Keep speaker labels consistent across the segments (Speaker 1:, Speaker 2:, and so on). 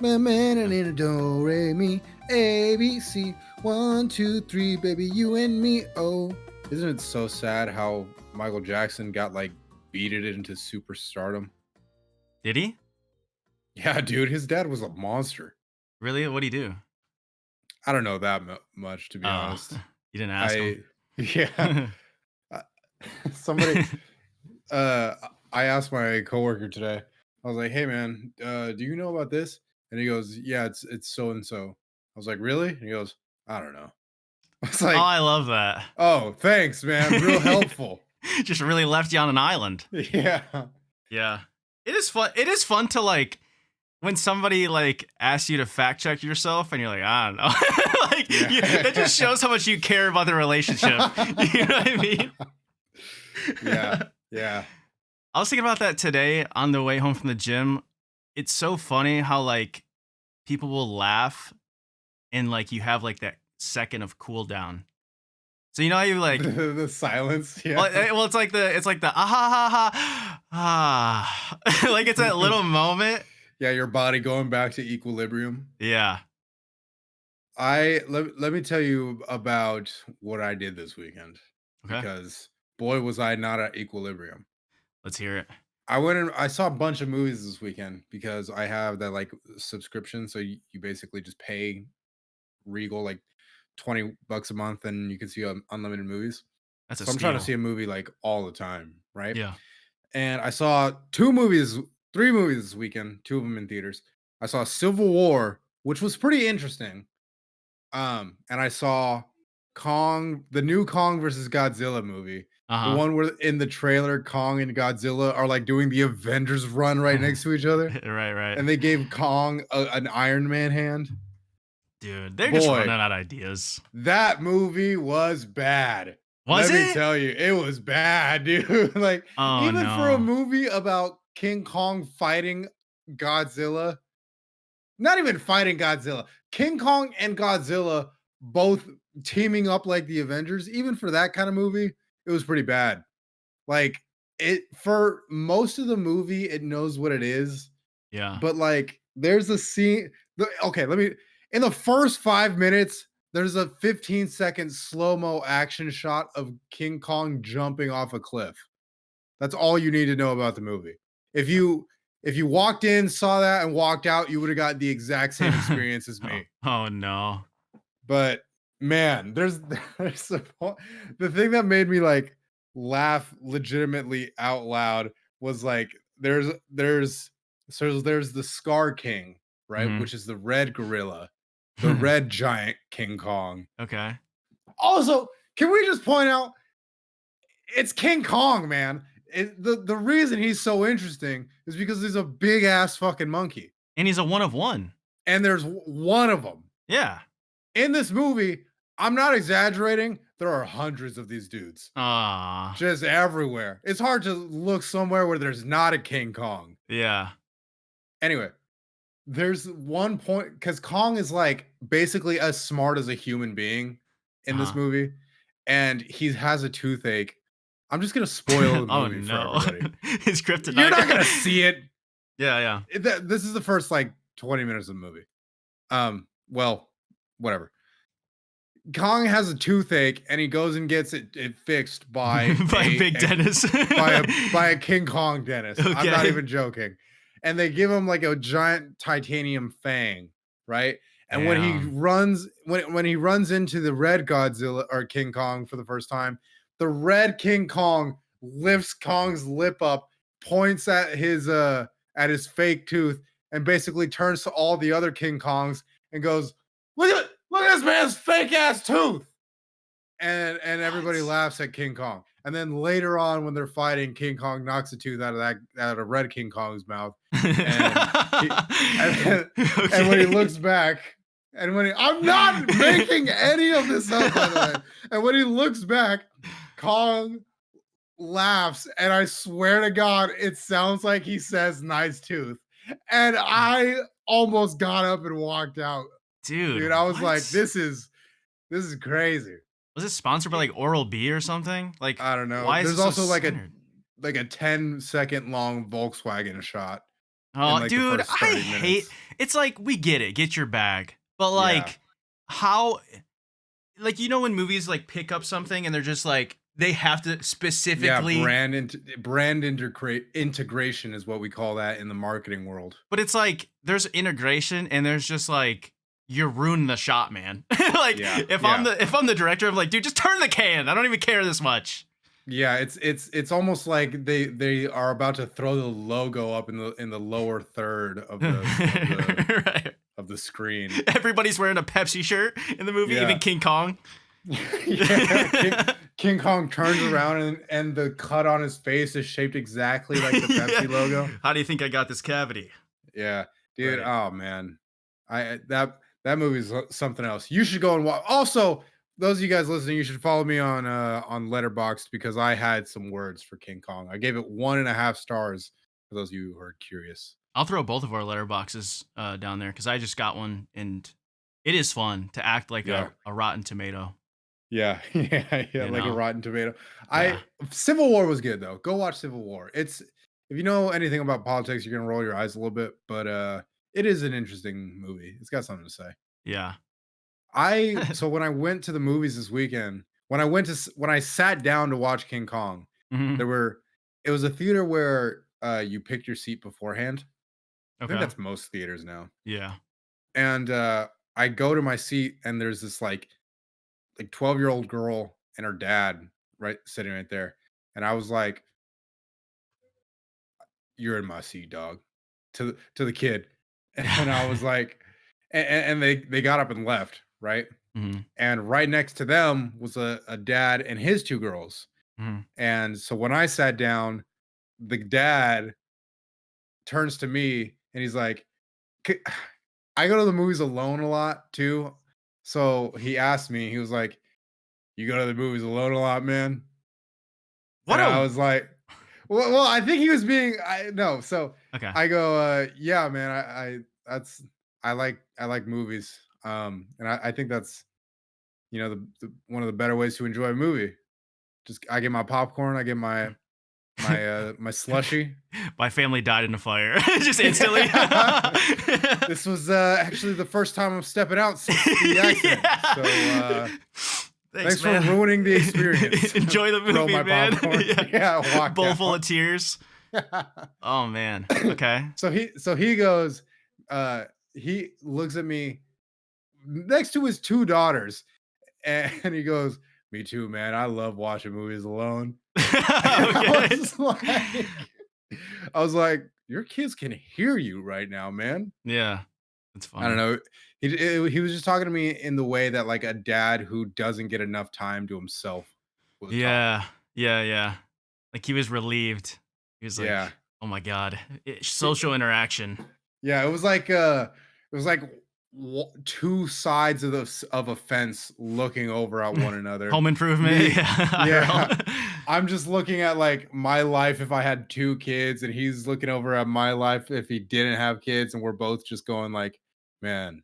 Speaker 1: man and in a do re mi a b c 1 2 3 baby you and me. Oh, isn't it so sad how Michael Jackson got like beated into superstardom?
Speaker 2: Did he?
Speaker 1: Yeah, dude, his dad was a monster.
Speaker 2: Really? What'd he do?
Speaker 1: I don't know that much, to be
Speaker 2: Oh,
Speaker 1: honest.
Speaker 2: you didn't ask him.
Speaker 1: I yeah. uh, Somebody uh I asked my coworker today. I was like, "Hey man, do you know about this?" And he goes, "Yeah, it's so and so." I was like, "Really?" And he goes, "I don't know." I was
Speaker 2: Oh,
Speaker 1: like,
Speaker 2: I love that.
Speaker 1: "Oh, thanks, man. Real helpful."
Speaker 2: Just really left you on an island.
Speaker 1: Yeah.
Speaker 2: Yeah. It is fun. It is fun to like when somebody like asks you to fact check yourself and you're like, I don't know. That just shows how much you care about the relationship. You know what I mean?
Speaker 1: Yeah. Yeah.
Speaker 2: I was thinking about that today on the way home from the gym. It's so funny how like people will laugh and like you have like that second of cool down. So you know how you like
Speaker 1: The silence. Yeah.
Speaker 2: well it's like the ah ha ha ha like it's that little moment.
Speaker 1: Yeah, your body going back to equilibrium.
Speaker 2: Yeah.
Speaker 1: Let me tell you about what I did this weekend
Speaker 2: Okay.
Speaker 1: because boy was I not at equilibrium.
Speaker 2: Let's hear it.
Speaker 1: I went and I saw a bunch of movies this weekend because I have that like subscription. So you basically just pay Regal like $20 a month and you can see unlimited movies.
Speaker 2: That's a
Speaker 1: So I'm trying to
Speaker 2: steal.
Speaker 1: see a movie like all the time, right?
Speaker 2: Yeah.
Speaker 1: And I saw 3 movies this weekend, 2 of them in theaters. I saw Civil War, which was pretty interesting. And I saw the new Kong versus Godzilla movie. The
Speaker 2: Uh-huh.
Speaker 1: one where in the trailer, Kong and Godzilla are like doing the Avengers run right next to each other.
Speaker 2: Right, right.
Speaker 1: And they gave Kong an Iron Man hand.
Speaker 2: Dude, they're just running
Speaker 1: Boy,
Speaker 2: out of ideas.
Speaker 1: that movie was bad.
Speaker 2: Was
Speaker 1: Let me
Speaker 2: it?
Speaker 1: tell you, it was bad, dude. Like,
Speaker 2: Oh
Speaker 1: even for a
Speaker 2: no.
Speaker 1: movie about King Kong fighting Godzilla, not even fighting Godzilla, King Kong and Godzilla both teaming up like the Avengers, even for that kind of movie, it was pretty bad. Like, it for most of the movie, it knows what it is,
Speaker 2: Yeah.
Speaker 1: but like there's a scene. Okay, let me in the first 5 minutes, there's a 15-second slow-mo action shot of King Kong jumping off a cliff. That's all you need to know about the movie. If you walked in, saw that, and walked out, you would have got the exact same experience as
Speaker 2: Oh,
Speaker 1: me.
Speaker 2: oh no.
Speaker 1: But man, the thing that made me like laugh legitimately out loud was like there's the Scar King, right?
Speaker 2: Hmm.
Speaker 1: Which is the red gorilla, the red giant King Kong.
Speaker 2: Okay.
Speaker 1: Also, can we just point out it's King Kong, man. The reason he's so interesting is because he's a big ass fucking monkey,
Speaker 2: And he's a one of one.
Speaker 1: and there's one of them
Speaker 2: Yeah.
Speaker 1: in this movie. I'm not exaggerating. There are hundreds of these dudes
Speaker 2: Ah.
Speaker 1: just everywhere. It's hard to look somewhere where there's not a King Kong.
Speaker 2: Yeah.
Speaker 1: Anyway, there's one point because Kong is like basically as smart as a human being in this
Speaker 2: Uh-huh.
Speaker 1: movie, and he has a toothache. I'm just gonna spoil the
Speaker 2: Oh
Speaker 1: movie for
Speaker 2: no.
Speaker 1: everybody.
Speaker 2: His
Speaker 1: You're not gonna
Speaker 2: kryptonite.
Speaker 1: see it.
Speaker 2: Yeah, yeah.
Speaker 1: This is the first like 20 minutes of the movie. Well, whatever. Kong has a toothache and he goes and gets it fixed by
Speaker 2: By Big Dennis.
Speaker 1: by a King Kong dentist. I'm not
Speaker 2: Okay.
Speaker 1: even joking. And they give him like a giant titanium fang, right? And when he
Speaker 2: Damn.
Speaker 1: runs when he runs into the red Godzilla or King Kong for the first time, the red King Kong lifts Kong's lip up, points at his fake tooth, and basically turns to all the other King Kongs and goes, Look at this man's fake ass tooth." And everybody
Speaker 2: What?
Speaker 1: laughs at King Kong. And then later on, when they're fighting, King Kong knocks a tooth out of Red King Kong's mouth. And and when he
Speaker 2: Okay.
Speaker 1: looks back, and when I'm not making any of this up, by the way. And when he looks back, Kong laughs, and I swear to God, it sounds like he says "nice tooth." And I almost got up and walked out.
Speaker 2: Dude,
Speaker 1: Dude, I was like,
Speaker 2: what?
Speaker 1: this is crazy.
Speaker 2: Was it sponsored by like Oral B or something? Like,
Speaker 1: I don't know.
Speaker 2: why is it
Speaker 1: There's
Speaker 2: so
Speaker 1: also like
Speaker 2: centered?
Speaker 1: a 10-second long Volkswagen shot in
Speaker 2: Oh,
Speaker 1: like the
Speaker 2: dude,
Speaker 1: first
Speaker 2: I
Speaker 1: 30
Speaker 2: hate.
Speaker 1: minutes.
Speaker 2: It's like we get it, get your bag, but
Speaker 1: Yeah.
Speaker 2: like, how? Like when movies like pick up something and they're just like they have to
Speaker 1: Yeah,
Speaker 2: specifically,
Speaker 1: integration is what we call that in the marketing world.
Speaker 2: but it's like there's integration and there's just like you're ruining the shot, man. Like
Speaker 1: Yeah,
Speaker 2: if I'm the director, I'm like, dude, just turn the can. I don't even care this much.
Speaker 1: yeah. It's almost like they are about to throw the logo up in the lower third
Speaker 2: Right.
Speaker 1: of the screen.
Speaker 2: Everybody's wearing a Pepsi shirt in the movie, even
Speaker 1: Yeah.
Speaker 2: King Kong.
Speaker 1: Yeah, King Kong turns around and the cut on his face is shaped exactly like the Pepsi logo.
Speaker 2: How do you think I got this cavity?
Speaker 1: Yeah, dude.
Speaker 2: Right.
Speaker 1: Oh man, that movie's something else. You should go and watch. Also, those of you guys listening, you should follow me on Letterboxd because I had some words for King Kong. I gave it 1.5 stars for those of you who are curious.
Speaker 2: I'll throw both of our letterboxes down there because I just got one and it is fun to act like
Speaker 1: Yeah.
Speaker 2: a rotten tomato.
Speaker 1: Yeah, yeah,
Speaker 2: You
Speaker 1: like a
Speaker 2: know?
Speaker 1: Rotten Tomato.
Speaker 2: Yeah.
Speaker 1: Civil War was good though. Go watch Civil War. It's if you know anything about politics, you're gonna roll your eyes a little bit, but it is an interesting movie. It's got something to say.
Speaker 2: Yeah.
Speaker 1: So when I went to the movies this weekend, when I sat down to watch King Kong,
Speaker 2: Mhm.
Speaker 1: there were it was a theater where you picked your seat beforehand. I think
Speaker 2: Okay.
Speaker 1: that's most theaters now.
Speaker 2: Yeah.
Speaker 1: And I go to my seat and there's this like 12-year-old girl and her dad right sitting right there. And I was like, "You're in my seat, dog." To the kid. And I was like, and they got up and left, right?
Speaker 2: Mhm.
Speaker 1: And right next to them was a dad and his two girls.
Speaker 2: Mhm.
Speaker 1: And so when I sat down, the dad turns to me and he's like, "K- I go to the movies alone a lot too. So he asked me, he was like, "You go to the movies alone a lot, man?"
Speaker 2: What
Speaker 1: And I
Speaker 2: a
Speaker 1: was like, well, I think he was being I no, so
Speaker 2: Okay.
Speaker 1: I go, yeah, man, that's I like movies. And I think that's the one of the better ways to enjoy a movie. Just I get my popcorn, I get my slushy.
Speaker 2: My family died in a fire just instantly.
Speaker 1: This was actually the first time I'm stepping out since the accident. So
Speaker 2: Thanks,
Speaker 1: thanks for
Speaker 2: man.
Speaker 1: ruining the experience.
Speaker 2: Enjoy the
Speaker 1: Throw
Speaker 2: movie,
Speaker 1: my
Speaker 2: man.
Speaker 1: popcorn. Yeah, walk
Speaker 2: Bowl full
Speaker 1: out.
Speaker 2: of tears. Oh man. Okay.
Speaker 1: So he goes, he looks at me next to his two daughters, and he goes, "Me too, man. I love watching movies alone." I
Speaker 2: Okay.
Speaker 1: was like, I was like, your kids can hear you right now, man.
Speaker 2: Yeah. That's
Speaker 1: I don't
Speaker 2: funny.
Speaker 1: know. He was just talking to me in the way that like a dad who doesn't get enough time to himself would talk.
Speaker 2: Yeah. Yeah, yeah. Like he was relieved. He was like,
Speaker 1: Yeah.
Speaker 2: "Oh my god, social interaction."
Speaker 1: Yeah, it was like two sides of of a fence looking over at one another.
Speaker 2: Home improvement.
Speaker 1: Me,
Speaker 2: Yeah.
Speaker 1: yeah.
Speaker 2: IRL.
Speaker 1: I'm just looking at like my life if I had two kids, and he's looking over at my life if he didn't have kids, and we're both just going like, man.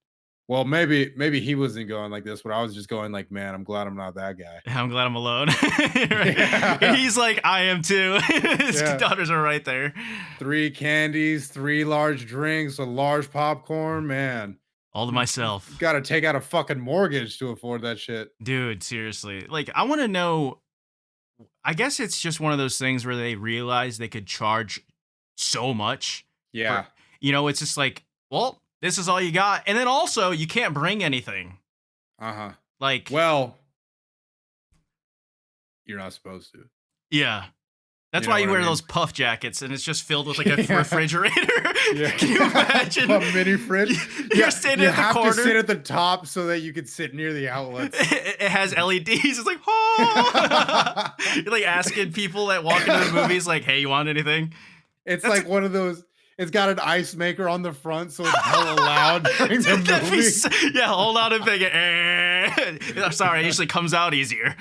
Speaker 1: Well, maybe he wasn't going like this, but I was just going like, man, I'm glad I'm not that guy.
Speaker 2: I'm glad I'm alone. Right. And
Speaker 1: Yeah,
Speaker 2: he's like, I am too. His
Speaker 1: yeah.
Speaker 2: daughters are right there.
Speaker 1: 3 candies, 3 large drinks, a large popcorn, man.
Speaker 2: All to myself.
Speaker 1: Got to take out a fucking mortgage to afford that shit.
Speaker 2: Dude, seriously. Like, I want to know. I guess it's just one of those things where they realize they could charge so much for,
Speaker 1: Yeah.
Speaker 2: it's just like, well, this is all you got. And then also, you can't bring anything.
Speaker 1: Uh-huh.
Speaker 2: Like,
Speaker 1: Well, you're not supposed to.
Speaker 2: yeah. That's
Speaker 1: You know
Speaker 2: why you
Speaker 1: what I
Speaker 2: wear
Speaker 1: mean?
Speaker 2: those puff jackets and it's just filled with like a
Speaker 1: Yeah.
Speaker 2: refrigerator.
Speaker 1: Yeah.
Speaker 2: Can you imagine?
Speaker 1: A mini fridge?
Speaker 2: You're standing
Speaker 1: you
Speaker 2: at the
Speaker 1: have
Speaker 2: corner.
Speaker 1: to sit at the top so that you could sit near the outlets.
Speaker 2: It has LEDs. It's like, oh. You're like asking people that walk into the movies, like, hey, you want anything?
Speaker 1: It's
Speaker 2: That's-
Speaker 1: like one of those. It's got an ice maker on the front, so it's hella loud during the
Speaker 2: That'd be
Speaker 1: movie.
Speaker 2: yeah, hold on and make it. I'm sorry, it usually comes out easier.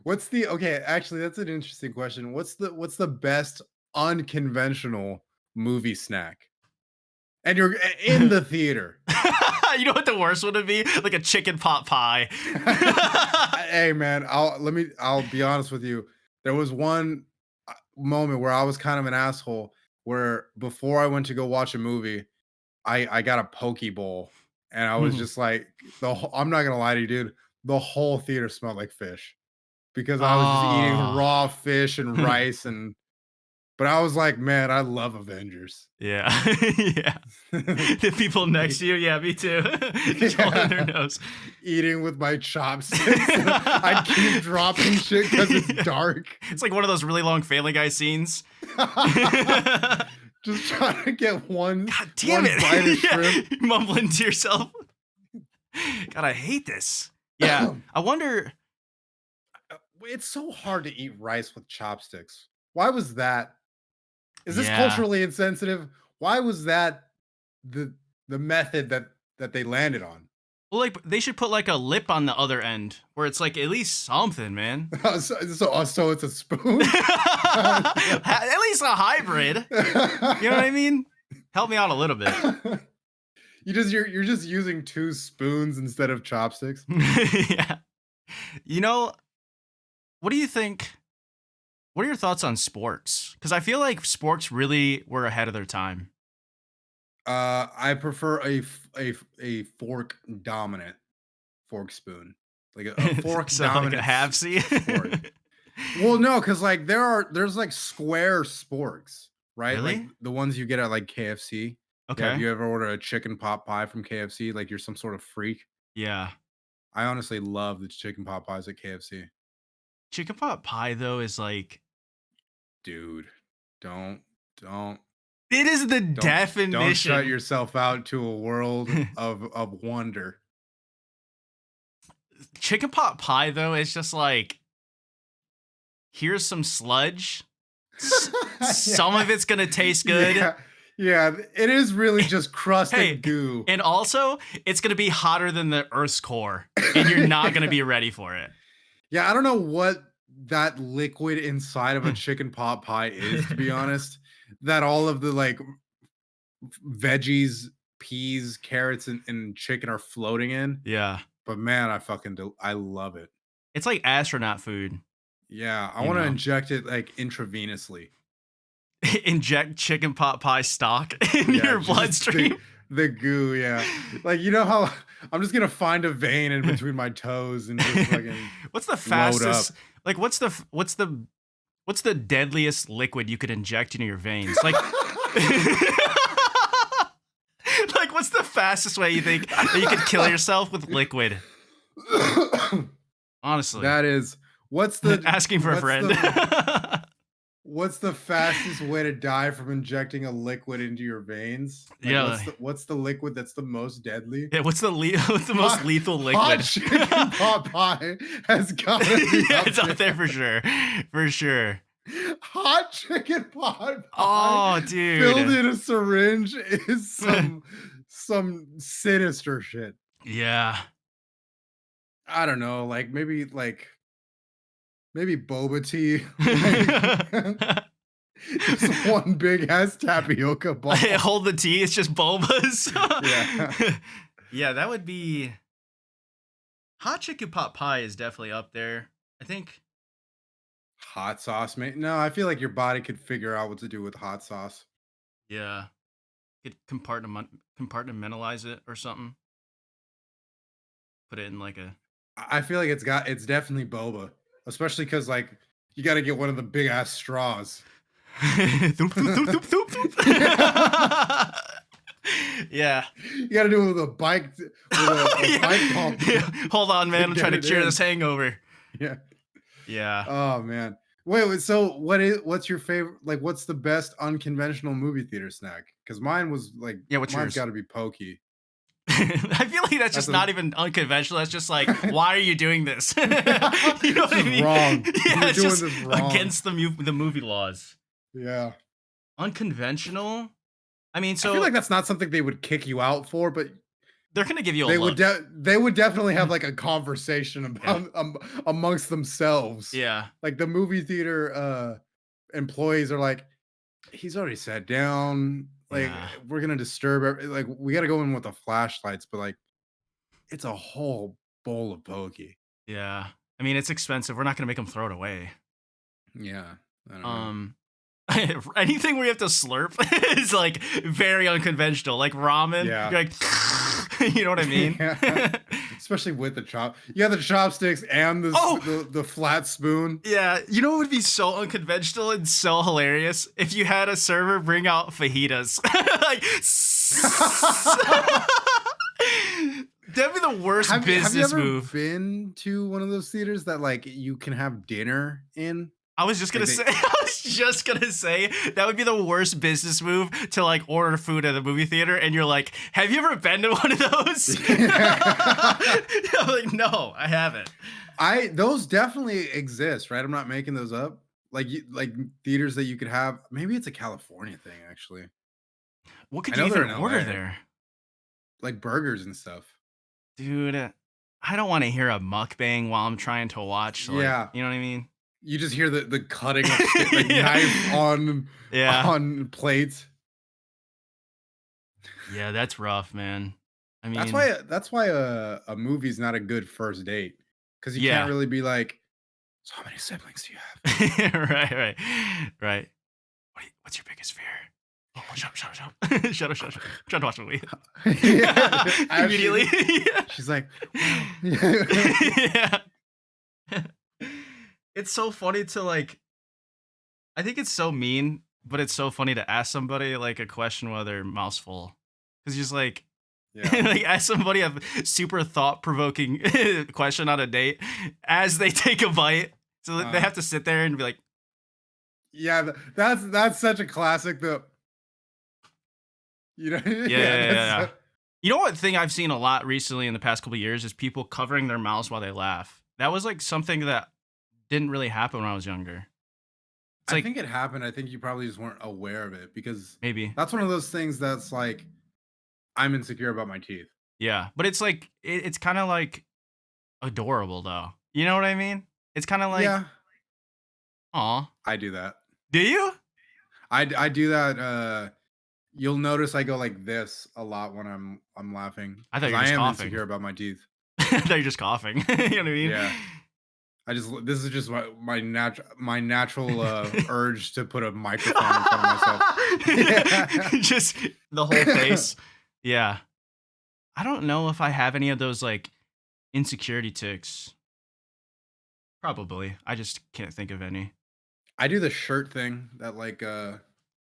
Speaker 1: Okay, actually that's an interesting question. What's the best unconventional movie snack? And you're in the theater.
Speaker 2: You know what the worst one would be? Like a chicken pot pie.
Speaker 1: Hey man, I'll be honest with you. There was one moment where I was kind of an asshole where before I went to go watch a movie, I got a poke bowl, and I was just like, I'm not gonna lie to you, dude. The whole theater smelled like fish because I was just eating
Speaker 2: Oh.
Speaker 1: raw fish and rice, and but I was like, man, I love Avengers.
Speaker 2: Yeah. Yeah. The people next to you, yeah, me too. Just holding their
Speaker 1: Yeah.
Speaker 2: nose.
Speaker 1: Eating with my chopsticks. I keep dropping shit because it's
Speaker 2: Yeah.
Speaker 1: dark.
Speaker 2: It's like one of those really long Family Guy scenes.
Speaker 1: Just trying to get
Speaker 2: God damn
Speaker 1: one bite of
Speaker 2: it. Yeah,
Speaker 1: shrimp.
Speaker 2: you're mumbling to yourself. God, I hate this. Yeah. I wonder.
Speaker 1: It's so hard to eat rice with chopsticks. Why was that? Is this
Speaker 2: Yeah.
Speaker 1: culturally insensitive? Why was that the the method that they landed on?
Speaker 2: Well, like they should put like a lip on the other end where it's like at least something, man.
Speaker 1: So it's a spoon?
Speaker 2: At least a hybrid. You know what I mean? Help me out a little bit.
Speaker 1: You're just using two spoons instead of chopsticks.
Speaker 2: Yeah. You know, what do you think? What are your thoughts on sporks? Because I feel like sporks really were ahead of their time.
Speaker 1: I prefer a fork dominant fork spoon, like a fork
Speaker 2: So like a
Speaker 1: dominant
Speaker 2: halfsy.
Speaker 1: fork. Well, no, because like there's like square sporks, right? Like
Speaker 2: Really?
Speaker 1: the ones you get at like KFC. Yeah, have
Speaker 2: Okay.
Speaker 1: you ever ordered a chicken pot pie from KFC? Like you're some sort of freak.
Speaker 2: Yeah.
Speaker 1: I honestly love the chicken pot pies at KFC.
Speaker 2: Chicken pot pie though is like
Speaker 1: Dude, don't don't
Speaker 2: it is the
Speaker 1: don't shut
Speaker 2: definition.
Speaker 1: yourself out to a world of wonder.
Speaker 2: Chicken pot pie though is just like here's some sludge. Some
Speaker 1: Yeah.
Speaker 2: of it's gonna taste good.
Speaker 1: Yeah. Yeah, it is really just crust
Speaker 2: Hey,
Speaker 1: and goo.
Speaker 2: and also it's gonna be hotter than the Earth's core, and you're not gonna be ready for it.
Speaker 1: Yeah, I don't know what that liquid inside of a chicken pot pie is, to be honest. That all of the like veggies, peas, carrots, and chicken are floating in.
Speaker 2: Yeah,
Speaker 1: But man, I love it.
Speaker 2: it's like astronaut food.
Speaker 1: Yeah, I
Speaker 2: You
Speaker 1: want to
Speaker 2: know,
Speaker 1: inject it like intravenously.
Speaker 2: inject chicken pot pie stock in
Speaker 1: Yeah,
Speaker 2: your
Speaker 1: just
Speaker 2: bloodstream.
Speaker 1: the goo, yeah. Like you know how I'm just gonna find a vein in between my toes and just fucking
Speaker 2: What's the
Speaker 1: load up.
Speaker 2: fastest? Like, what's the deadliest liquid you could inject into your veins? Like, like what's the fastest way you think that you could kill yourself with liquid? Honestly,
Speaker 1: That is
Speaker 2: asking for a
Speaker 1: what's
Speaker 2: friend.
Speaker 1: what's the fastest way to die from injecting a liquid into your veins? Like
Speaker 2: Yeah.
Speaker 1: what's the liquid that's the most deadly?
Speaker 2: Yeah, what's the most lethal
Speaker 1: Hot
Speaker 2: liquid?
Speaker 1: chicken pot pie has got to be
Speaker 2: Yeah,
Speaker 1: up
Speaker 2: it's up
Speaker 1: there.
Speaker 2: there for sure. For sure.
Speaker 1: Hot chicken pot
Speaker 2: Oh,
Speaker 1: pie filled
Speaker 2: dude.
Speaker 1: in a syringe is some sinister shit.
Speaker 2: Yeah.
Speaker 1: I don't know, maybe boba tea, like just one big ass tapioca ball.
Speaker 2: Hold the tea, it's just bulbas.
Speaker 1: Yeah.
Speaker 2: Yeah, that would be hot chicken pot pie is definitely up there. I think
Speaker 1: Hot sauce, mate. No, I feel like your body could figure out what to do with hot sauce.
Speaker 2: yeah. Could compartmentalize it or something. Put it in like a
Speaker 1: I feel like it's definitely boba, especially because like you got to get one of the big ass straws.
Speaker 2: Thoop, thoop, thoop, thoop, thoop,
Speaker 1: Yeah.
Speaker 2: thoop. Yeah.
Speaker 1: You got to do it with a a bike
Speaker 2: Yeah.
Speaker 1: pump.
Speaker 2: Yeah. Hold on, man. I'm
Speaker 1: Get
Speaker 2: trying to
Speaker 1: it
Speaker 2: cure
Speaker 1: in.
Speaker 2: this hangover.
Speaker 1: Yeah.
Speaker 2: Yeah.
Speaker 1: Oh man. Wait. So what's your favorite? Like, what's the best unconventional movie theater snack? Because mine was like,
Speaker 2: Yeah, what's
Speaker 1: mine's
Speaker 2: yours?
Speaker 1: got to be pokey.
Speaker 2: I feel like that's
Speaker 1: That's
Speaker 2: just not even unconventional. That's just like, why are you doing this? You know what I
Speaker 1: This is
Speaker 2: mean?
Speaker 1: wrong.
Speaker 2: Yeah,
Speaker 1: You're
Speaker 2: it's
Speaker 1: doing
Speaker 2: just
Speaker 1: this wrong.
Speaker 2: against the movie laws.
Speaker 1: Yeah.
Speaker 2: Unconventional. I mean,
Speaker 1: I
Speaker 2: so
Speaker 1: feel like that's not something they would kick you out for, but
Speaker 2: they're gonna give you a
Speaker 1: they
Speaker 2: look.
Speaker 1: they would definitely have like a conversation
Speaker 2: Yeah.
Speaker 1: about amongst themselves.
Speaker 2: Yeah.
Speaker 1: Like the movie theater employees are like, he's already sat down. Like
Speaker 2: Yeah.
Speaker 1: we're gonna disturb. Like we got to go in with the flashlights, but like it's a whole bowl of pokey.
Speaker 2: Yeah. I mean, it's expensive. We're not gonna make them throw it away.
Speaker 1: Yeah, I don't know.
Speaker 2: Um, Anything where you have to slurp is like very unconventional. Like ramen,
Speaker 1: Yeah.
Speaker 2: you're like, you know what I mean?
Speaker 1: Yeah. Especially with the chop. You have the chopsticks and
Speaker 2: Oh,
Speaker 1: the flat spoon.
Speaker 2: yeah. You know what would be so unconventional and so hilarious if you had a server bring out fajitas. Like, that'd be the worst
Speaker 1: Have you
Speaker 2: business
Speaker 1: ever
Speaker 2: move.
Speaker 1: been to one of those theaters that like you can have dinner in?
Speaker 2: I was just
Speaker 1: Like
Speaker 2: gonna say, I was just gonna say that would be the worst business move to like order food at a movie theater, and you're like, "Have you ever been to one of those?" I'm like, "No, I haven't."
Speaker 1: Those definitely exist, right? I'm not making those up. Like theaters that you could have. Maybe it's a California thing, actually.
Speaker 2: What
Speaker 1: I
Speaker 2: could you
Speaker 1: know they're
Speaker 2: even
Speaker 1: in
Speaker 2: order
Speaker 1: LA,
Speaker 2: there,
Speaker 1: like burgers and stuff.
Speaker 2: dude? I don't want to hear a mukbang while I'm trying to watch. Like,
Speaker 1: Yeah,
Speaker 2: you know what I mean?
Speaker 1: you just hear the cutting of like
Speaker 2: Yeah,
Speaker 1: knife
Speaker 2: yeah,
Speaker 1: on plates.
Speaker 2: yeah. That's rough, man. I
Speaker 1: That's
Speaker 2: mean,
Speaker 1: why a movie's not a good first date because you can't
Speaker 2: yeah.
Speaker 1: really be like, so how many siblings do you
Speaker 2: Right, right, right. What's your biggest fear? Oh, shut up, shut up, shut up. Shut up, shut up, shut up. I'm trying to watch the movie.
Speaker 1: have? Yeah, as
Speaker 2: Immediately.
Speaker 1: she's like,
Speaker 2: Yeah. It's so funny to like, I think it's so mean, but it's so funny to ask somebody like a question while they're mouth's full. Because just like,
Speaker 1: yeah.
Speaker 2: like ask somebody a super thought provoking question on a date as they take a bite. So that they
Speaker 1: Uh,
Speaker 2: have to sit there and be like,
Speaker 1: yeah, that's such a classic.
Speaker 2: yeah,
Speaker 1: Yeah,
Speaker 2: yeah, yeah,
Speaker 1: that's
Speaker 2: yeah. You know what thing I've seen a lot recently in the past couple of years is people covering their mouths while they laugh. That was like something that didn't really happen when I was younger. It's
Speaker 1: I
Speaker 2: like
Speaker 1: think it happened. I think you probably just weren't aware of it because
Speaker 2: maybe,
Speaker 1: that's one of those things that's like I'm insecure about my teeth.
Speaker 2: yeah, but it's like it's kind of like adorable though. You know what I mean? It's kind of like,
Speaker 1: Yeah,
Speaker 2: aw,
Speaker 1: I do that.
Speaker 2: do you?
Speaker 1: I do that. You'll notice I go like this a lot when I'm laughing
Speaker 2: I thought
Speaker 1: because
Speaker 2: you were
Speaker 1: I
Speaker 2: just
Speaker 1: am
Speaker 2: coughing.
Speaker 1: insecure about my teeth.
Speaker 2: I thought you're just coughing. You know what I mean?
Speaker 1: Yeah, this is just my natural urge to put a microphone in front of myself. Yeah.
Speaker 2: Just the whole face. Yeah. I don't know if I have any of those like insecurity ticks. Probably. I just can't think of any.
Speaker 1: I do the shirt thing that like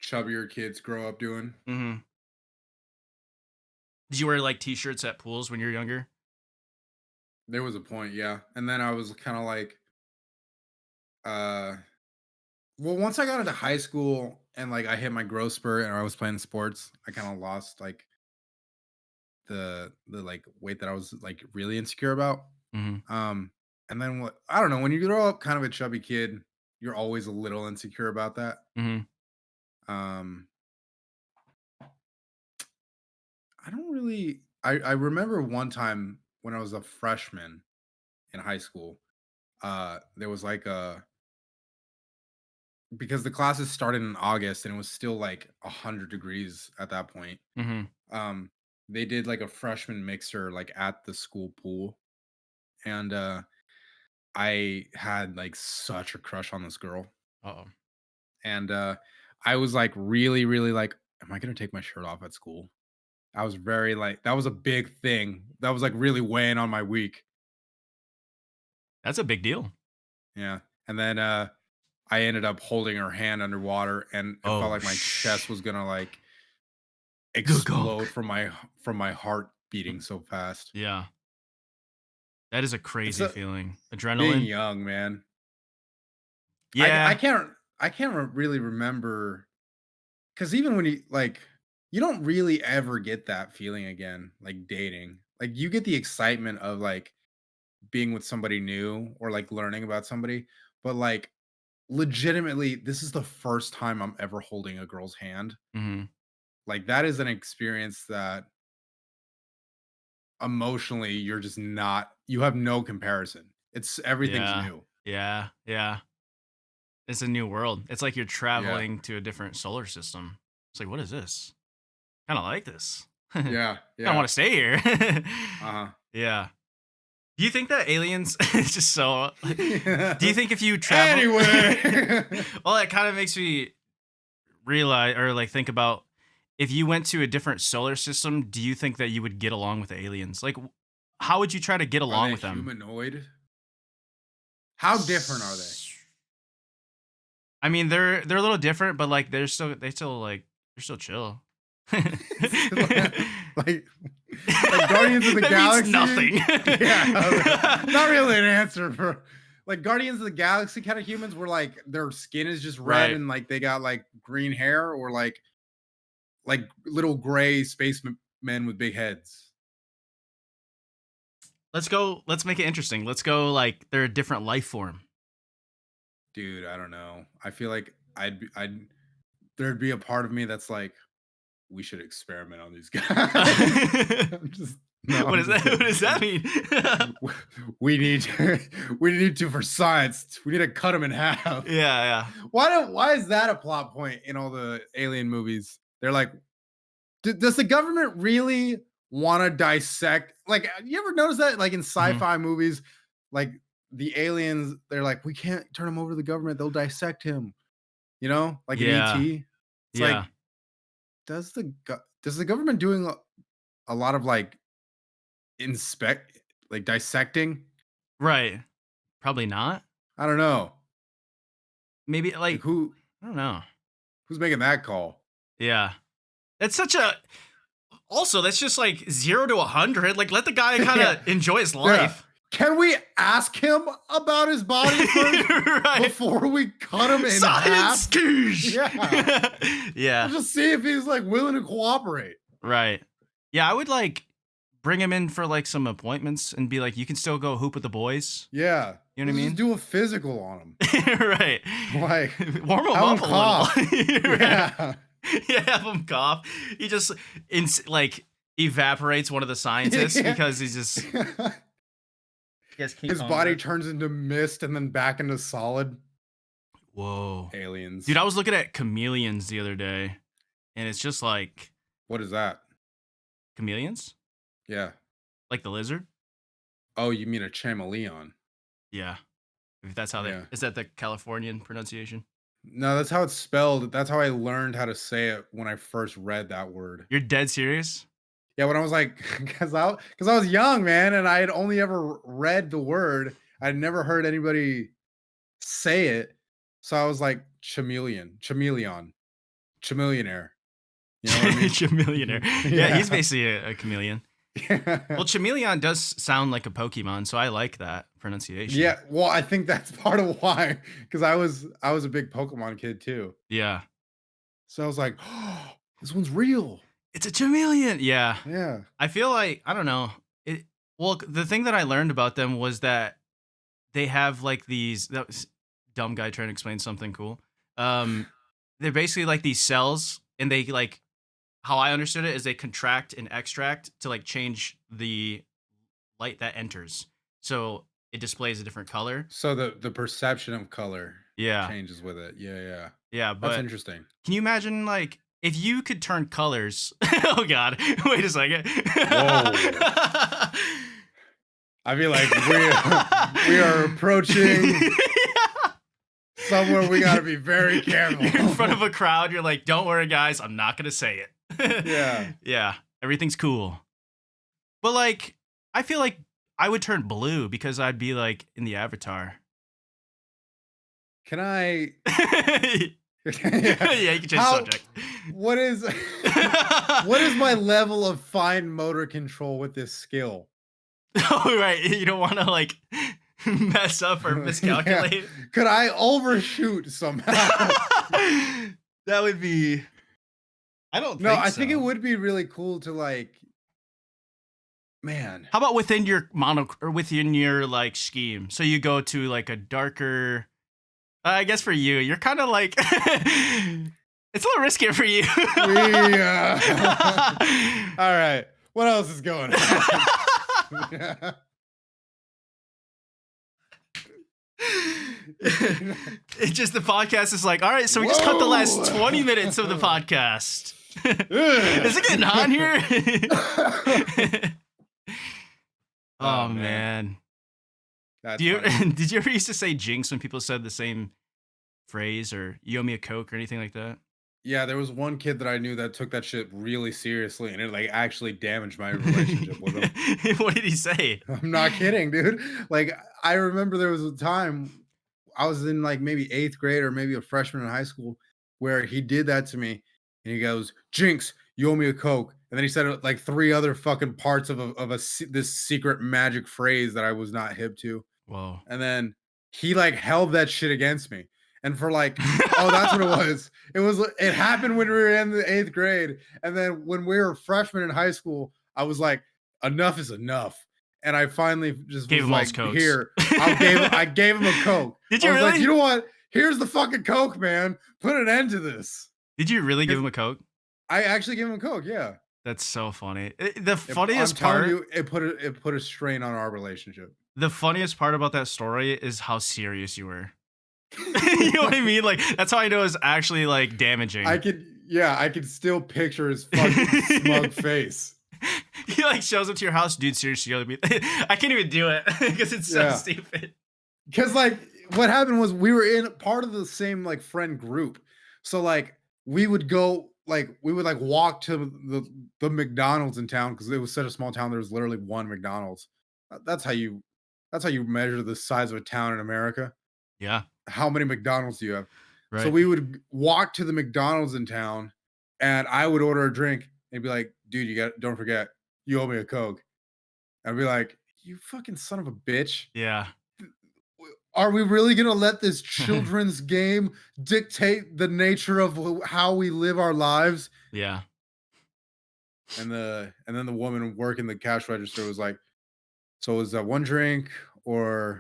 Speaker 1: chubbier kids grow up doing.
Speaker 2: Hmm. Did you wear like t-shirts at pools when you were younger?
Speaker 1: There was a point, yeah. And then I was kind of like, uh, well, once I got into high school and like I hit my growth spurt and I was playing sports, I kind of lost like the like weight that I was like really insecure about.
Speaker 2: Hmm.
Speaker 1: Um, and then what I don't know, when you grow up kind of a chubby kid, you're always a little insecure about that.
Speaker 2: Hmm.
Speaker 1: Um, I don't really I remember one time when I was a freshman in high school, there was like a because the classes started in August and it was still like 100 degrees at that point.
Speaker 2: Hmm.
Speaker 1: Um, they did like a freshman mixer like at the school pool, and I had like such a crush on this girl,
Speaker 2: Uh-oh.
Speaker 1: and I was like really, really like, am I gonna take my shirt off at school? I was very like that was a big thing. That was like really weighing on my week.
Speaker 2: That's a big deal.
Speaker 1: Yeah, and then I ended up holding her hand underwater, and it felt
Speaker 2: Oh,
Speaker 1: like my chest was gonna like explode
Speaker 2: gunk.
Speaker 1: from my heart beating so fast.
Speaker 2: Yeah. That is a
Speaker 1: It's
Speaker 2: crazy
Speaker 1: a,
Speaker 2: feeling.
Speaker 1: being
Speaker 2: Adrenaline.
Speaker 1: young, man. I
Speaker 2: Yeah.
Speaker 1: can't really remember because even when you don't really ever get that feeling again, like dating. Like you get the excitement of like being with somebody new or like learning about somebody, but like legitimately, this is the first time I'm ever holding a girl's hand.
Speaker 2: Hmm.
Speaker 1: Like that is an experience that emotionally you're just not you have no comparison. It's everything's
Speaker 2: Yeah.
Speaker 1: new.
Speaker 2: Yeah. Yeah. It's a new world. It's like you're
Speaker 1: Yeah.
Speaker 2: traveling to a different solar system. It's like, what is this? Kind of like this. I
Speaker 1: Yeah.
Speaker 2: don't
Speaker 1: Yeah.
Speaker 2: want to stay here.
Speaker 1: Uh-huh.
Speaker 2: Yeah. Do you think that huh. It's just so? Do you think if you travel?
Speaker 1: Anyway.
Speaker 2: Well, that kind of makes me realize or like think about if you went to a different solar system, do you think that you would get along with the aliens? Like, how would you try to get
Speaker 1: Are
Speaker 2: along
Speaker 1: they
Speaker 2: with them?
Speaker 1: humanoid? How different are they?
Speaker 2: I mean, they're a little different, but like they're still chill.
Speaker 1: like, like Guardians of the
Speaker 2: That
Speaker 1: Galaxy.
Speaker 2: means nothing.
Speaker 1: Yeah, not really an answer for like Guardians of the Galaxy kind of humans where like their skin is just red
Speaker 2: Right.
Speaker 1: and like they got like green hair or like little gray men with big heads.
Speaker 2: Let's go. Let's make it interesting. Let's go. Like they're a different life form.
Speaker 1: Dude, I don't know. I feel like I'd there'd be a part of me that's like we should experiment on these guys. I'm just no,
Speaker 2: What
Speaker 1: I'm
Speaker 2: is
Speaker 1: just
Speaker 2: that? What does that
Speaker 1: kidding.
Speaker 2: mean?
Speaker 1: We need we need to for science. We need to cut them in half.
Speaker 2: Yeah,
Speaker 1: Why is that a plot point in all the alien movies? They're like, does the government really want to dissect? Like, you ever notice that? Like in
Speaker 2: yeah.
Speaker 1: sci-fi movies, like the aliens, they're like, we can't turn him over to the government. They'll dissect him. You know, like in
Speaker 2: Yeah,
Speaker 1: ET. It's like,
Speaker 2: yeah.
Speaker 1: does the government doing a lot of like inspect like dissecting?
Speaker 2: Right. Probably not.
Speaker 1: I don't know.
Speaker 2: Maybe
Speaker 1: Like
Speaker 2: like I don't know.
Speaker 1: who's making that call?
Speaker 2: Yeah. That's such a. Also, that's just like 0 to 100. Like, let the guy kind
Speaker 1: Yeah.
Speaker 2: of enjoy his
Speaker 1: Yeah.
Speaker 2: life.
Speaker 1: Can we ask him about his body first
Speaker 2: Right.
Speaker 1: before we cut him in
Speaker 2: Science.
Speaker 1: half?
Speaker 2: Koosh.
Speaker 1: Yeah.
Speaker 2: Yeah.
Speaker 1: We'll just see if he's like willing to cooperate.
Speaker 2: Right. Yeah, I would like bring him in for like some appointments and be like, you can still go hoop with the boys.
Speaker 1: Yeah.
Speaker 2: You know what I
Speaker 1: Let's
Speaker 2: mean?
Speaker 1: just do a physical on him.
Speaker 2: Right.
Speaker 1: Like,
Speaker 2: Warm him
Speaker 1: have
Speaker 2: up
Speaker 1: him
Speaker 2: a
Speaker 1: cough.
Speaker 2: little. Right.
Speaker 1: Yeah.
Speaker 2: Yeah, have him cough. He just like evaporates one of the scientists
Speaker 1: Yeah.
Speaker 2: because he's just
Speaker 1: His body turns into mist and then back into solid.
Speaker 2: Whoa.
Speaker 1: Aliens.
Speaker 2: Dude, I was looking at Chameleons the other day, and it's just like
Speaker 1: What is that?
Speaker 2: chameleons?
Speaker 1: Yeah.
Speaker 2: Like the lizard?
Speaker 1: Oh, you mean a chameleon?
Speaker 2: Yeah. If that's how they
Speaker 1: Yeah.
Speaker 2: is that the Californian pronunciation?
Speaker 1: No, that's how it's spelled. That's how I learned how to say it when I first read that word.
Speaker 2: You're dead serious?
Speaker 1: Yeah, when I was like, because I was young, man, and I had only ever read the word. I'd never heard anybody say it. So I was like, chameleon, chameleonaire. You know what I mean?
Speaker 2: Chameleonaire. Yeah, he's basically a chameleon.
Speaker 1: Yeah.
Speaker 2: Well, chameleon does sound like a Pokemon, so I like that pronunciation.
Speaker 1: Yeah, well, I think that's part of why, because I was a big Pokemon kid too.
Speaker 2: Yeah.
Speaker 1: So I was like, oh, this one's real.
Speaker 2: It's a chameleon. Yeah.
Speaker 1: Yeah.
Speaker 2: I feel like I don't know. Well, the thing that I learned about them was that they have like these that was dumb guy trying to explain something cool. They're basically like these cells and they like how I understood it is they contract and extract to like change the light that enters. So it displays a different color.
Speaker 1: So the perception of color
Speaker 2: Yeah.
Speaker 1: changes with it. Yeah.
Speaker 2: Yeah,
Speaker 1: That's
Speaker 2: but
Speaker 1: interesting.
Speaker 2: can you imagine like if you could turn colors? Oh God! Wait a second.
Speaker 1: Whoa. I feel like we are approaching somewhere we got to be very careful.
Speaker 2: You're in front of a crowd. You're like, "Don't worry, guys. I'm not gonna say it."
Speaker 1: Yeah.
Speaker 2: Yeah. Everything's cool. But like, I feel like I would turn blue because I'd be like in the Avatar.
Speaker 1: Can I?
Speaker 2: Yeah, you can change the subject.
Speaker 1: What is my level of fine motor control with this skill?
Speaker 2: Oh, right. You don't want to like mess up or miscalculate.
Speaker 1: Yeah. Could I overshoot somehow?
Speaker 2: That would be. I don't.
Speaker 1: No,
Speaker 2: think
Speaker 1: I think it
Speaker 2: so.
Speaker 1: would be really cool to like. Man,
Speaker 2: How about within your or within your like scheme? So you go to like a darker. I guess for you, you're kind of like. It's a little riskier for you.
Speaker 1: All right. What else is going on?
Speaker 2: It's just the podcast is like, all right, so we just cut the last 20 minutes of the podcast. Is it getting hot in here? Oh man.
Speaker 1: That's
Speaker 2: Do you
Speaker 1: funny.
Speaker 2: did you ever used to say jinx when people said the same phrase or you owe me a Coke or anything like that?
Speaker 1: Yeah, there was one kid that I knew that took that shit really seriously, and it, like, actually damaged my relationship with him.
Speaker 2: What did he say?
Speaker 1: I'm not kidding, dude. Like, I remember there was a time I was in, like, maybe 8th grade or maybe a freshman in high school where he did that to me, and he goes, "Jinx, you owe me a Coke." And then he said, like, 3 other fucking parts of this secret magic phrase that I was not hip to.
Speaker 2: Whoa.
Speaker 1: And then he, like, held that shit against me. And for, like, oh, that's what it was. It happened when we were in the 8th grade, and then when we were freshmen in high school, I was like, "Enough is enough." And I finally just
Speaker 2: Gave
Speaker 1: was
Speaker 2: him all his
Speaker 1: like,
Speaker 2: cokes.
Speaker 1: "Here." I gave him a Coke.
Speaker 2: Did
Speaker 1: I
Speaker 2: you
Speaker 1: was like, "You
Speaker 2: really?
Speaker 1: know what? Here's the fucking Coke, man. Put an end to this."
Speaker 2: Did you really give
Speaker 1: 'Cause
Speaker 2: him a Coke?
Speaker 1: I actually gave him a Coke, yeah.
Speaker 2: That's so funny. The
Speaker 1: I'm
Speaker 2: funniest
Speaker 1: telling
Speaker 2: part
Speaker 1: you, it put a strain on our relationship.
Speaker 2: the funniest part about that story is how serious you were. You know what I mean? Like, that's how I know it's actually, like,
Speaker 1: I
Speaker 2: damaging.
Speaker 1: could yeah, I could still picture his fucking smug face.
Speaker 2: He, like, shows up to your house, "Dude, seriously, you owe me." I can't even do it because it's so
Speaker 1: Yeah.
Speaker 2: stupid.
Speaker 1: Because like what happened was we were in part of the same like friend group. So like we would like walk to the McDonald's in town because it was such a small town. There was literally one McDonald's. That's how you measure the size of a town in America.
Speaker 2: Yeah,
Speaker 1: How many McDonald's do you have? So
Speaker 2: right.
Speaker 1: we would walk to the McDonald's in town and I would order a drink and be like, dude, don't forget, you owe me a Coke. I'd be like, you fucking son of a bitch.
Speaker 2: Yeah.
Speaker 1: Are we really going to let this children's game dictate the nature of how we live our lives?
Speaker 2: Yeah.
Speaker 1: And then the woman working the cash register was like, so is that one drink or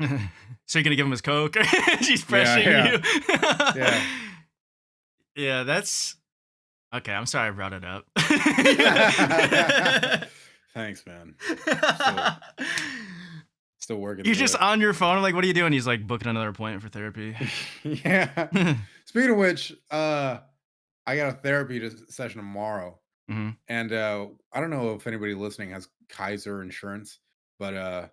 Speaker 2: So you're gonna give him his Coke? She's
Speaker 1: yeah,
Speaker 2: pressuring
Speaker 1: yeah,
Speaker 2: you.
Speaker 1: yeah.
Speaker 2: Yeah, that's okay. I'm sorry I brought it up.
Speaker 1: Thanks, man. Still still working
Speaker 2: You're
Speaker 1: through
Speaker 2: just
Speaker 1: it.
Speaker 2: on your phone. I'm like, what are you doing? He's like booking another appointment for therapy.
Speaker 1: Yeah. Speaking of which, I got a therapy session tomorrow.
Speaker 2: Hmm.
Speaker 1: And I don't know if anybody listening has Kaiser insurance, but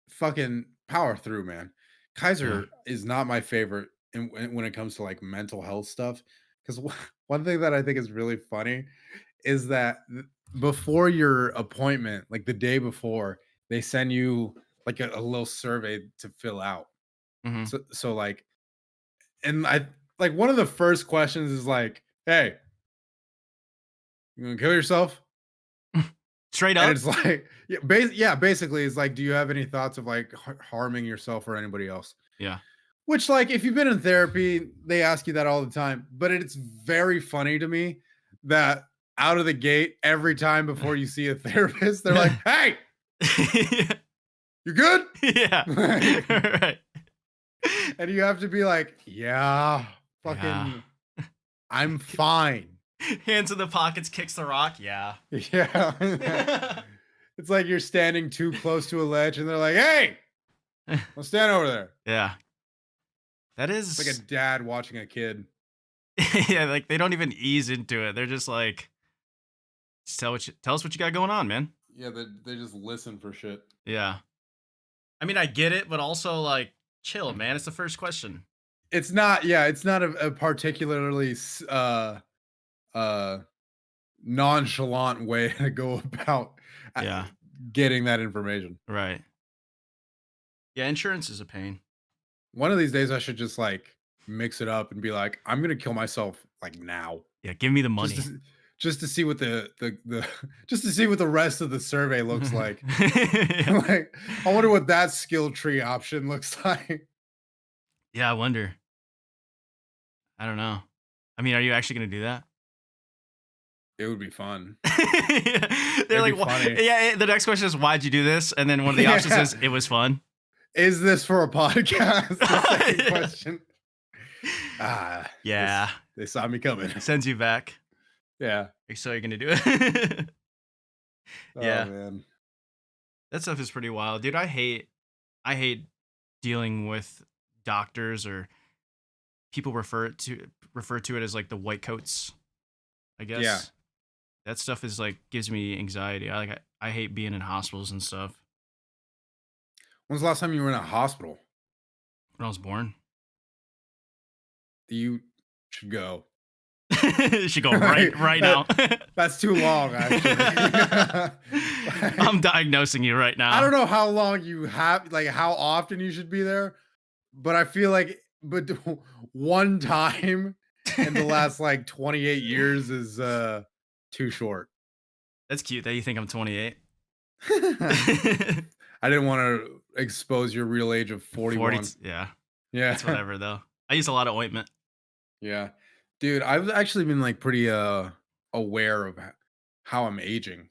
Speaker 1: fucking power through, man.
Speaker 2: Yeah.
Speaker 1: Kaiser is not my favorite when it comes to like mental health stuff. Because one thing that I think is really funny is that before your appointment, like the day before, they send you like a little survey to fill out.
Speaker 2: Hmm.
Speaker 1: So like, and I like one of the first questions is like, "Hey, you gonna kill yourself?"
Speaker 2: Straight
Speaker 1: And
Speaker 2: up.
Speaker 1: it's like, yeah, basically, it's like, do you have any thoughts of like harming yourself or anybody else?
Speaker 2: Yeah.
Speaker 1: Which, like, if you've been in therapy, they ask you that all the time. But it's very funny to me that out of the gate, every time before you see a therapist, they're like, "Hey, you good?"
Speaker 2: Yeah.
Speaker 1: Like,
Speaker 2: Right.
Speaker 1: and you have to be like, "Yeah,
Speaker 2: Yeah.
Speaker 1: fucking, I'm fine."
Speaker 2: Hands in the pockets, kicks the rock. Yeah.
Speaker 1: Yeah, it's like you're standing too close to a ledge, and they're like, "Hey, don't stand over there."
Speaker 2: Yeah. That
Speaker 1: It's like a
Speaker 2: is
Speaker 1: dad watching a kid.
Speaker 2: yeah, like they don't even ease into it. They're just like, just tell us what you got going on, man.
Speaker 1: Yeah, they just listen for shit.
Speaker 2: Yeah. I mean, I get it, but also like chill, man. It's the first question.
Speaker 1: It's not, yeah, it's not a particularly uh nonchalant way to go about uh,
Speaker 2: Yeah.
Speaker 1: getting that information.
Speaker 2: Right. Yeah, insurance is a pain.
Speaker 1: One of these days I should just like mix it up and be like, I'm gonna kill myself like now.
Speaker 2: Yeah, give me the
Speaker 1: Just to
Speaker 2: money.
Speaker 1: just to see what the just to see what the rest of the survey looks like.
Speaker 2: Yeah.
Speaker 1: Like, I wonder what that skill tree option looks like.
Speaker 2: Yeah, I wonder. I don't know. I mean, are you actually gonna do that?
Speaker 1: It would be fun.
Speaker 2: They're
Speaker 1: It'd be
Speaker 2: like,
Speaker 1: funny.
Speaker 2: yeah. The next question is, why'd you do this? And then one of the options
Speaker 1: Yeah.
Speaker 2: is, it was fun.
Speaker 1: Is this for a podcast? The second
Speaker 2: Yeah.
Speaker 1: question. Ah,
Speaker 2: Yeah.
Speaker 1: they saw me coming.
Speaker 2: Sends you back.
Speaker 1: Yeah.
Speaker 2: So you're gonna do it.
Speaker 1: Oh
Speaker 2: Yeah.
Speaker 1: man.
Speaker 2: That stuff is pretty wild, dude. I hate dealing with doctors or people refer to it as like the white coats, I
Speaker 1: Yeah.
Speaker 2: guess. That stuff is like gives me anxiety. I hate being in hospitals and stuff.
Speaker 1: When's the last time you were in a hospital?
Speaker 2: When I was born.
Speaker 1: You should go.
Speaker 2: You should go
Speaker 1: Right?
Speaker 2: right now.
Speaker 1: That's too long, actually.
Speaker 2: I'm
Speaker 1: Like,
Speaker 2: diagnosing you right
Speaker 1: I don't
Speaker 2: now.
Speaker 1: know how long you have, like how often you should be there, but I feel like, but one time in the last like 28 years is too short.
Speaker 2: That's cute that you think I'm 28.
Speaker 1: I didn't want to expose your real age of
Speaker 2: 40,
Speaker 1: 41.
Speaker 2: yeah,
Speaker 1: Yeah.
Speaker 2: it's whatever though. I use a lot of ointment.
Speaker 1: Yeah. Dude, I've actually been like pretty aware of how I'm aging.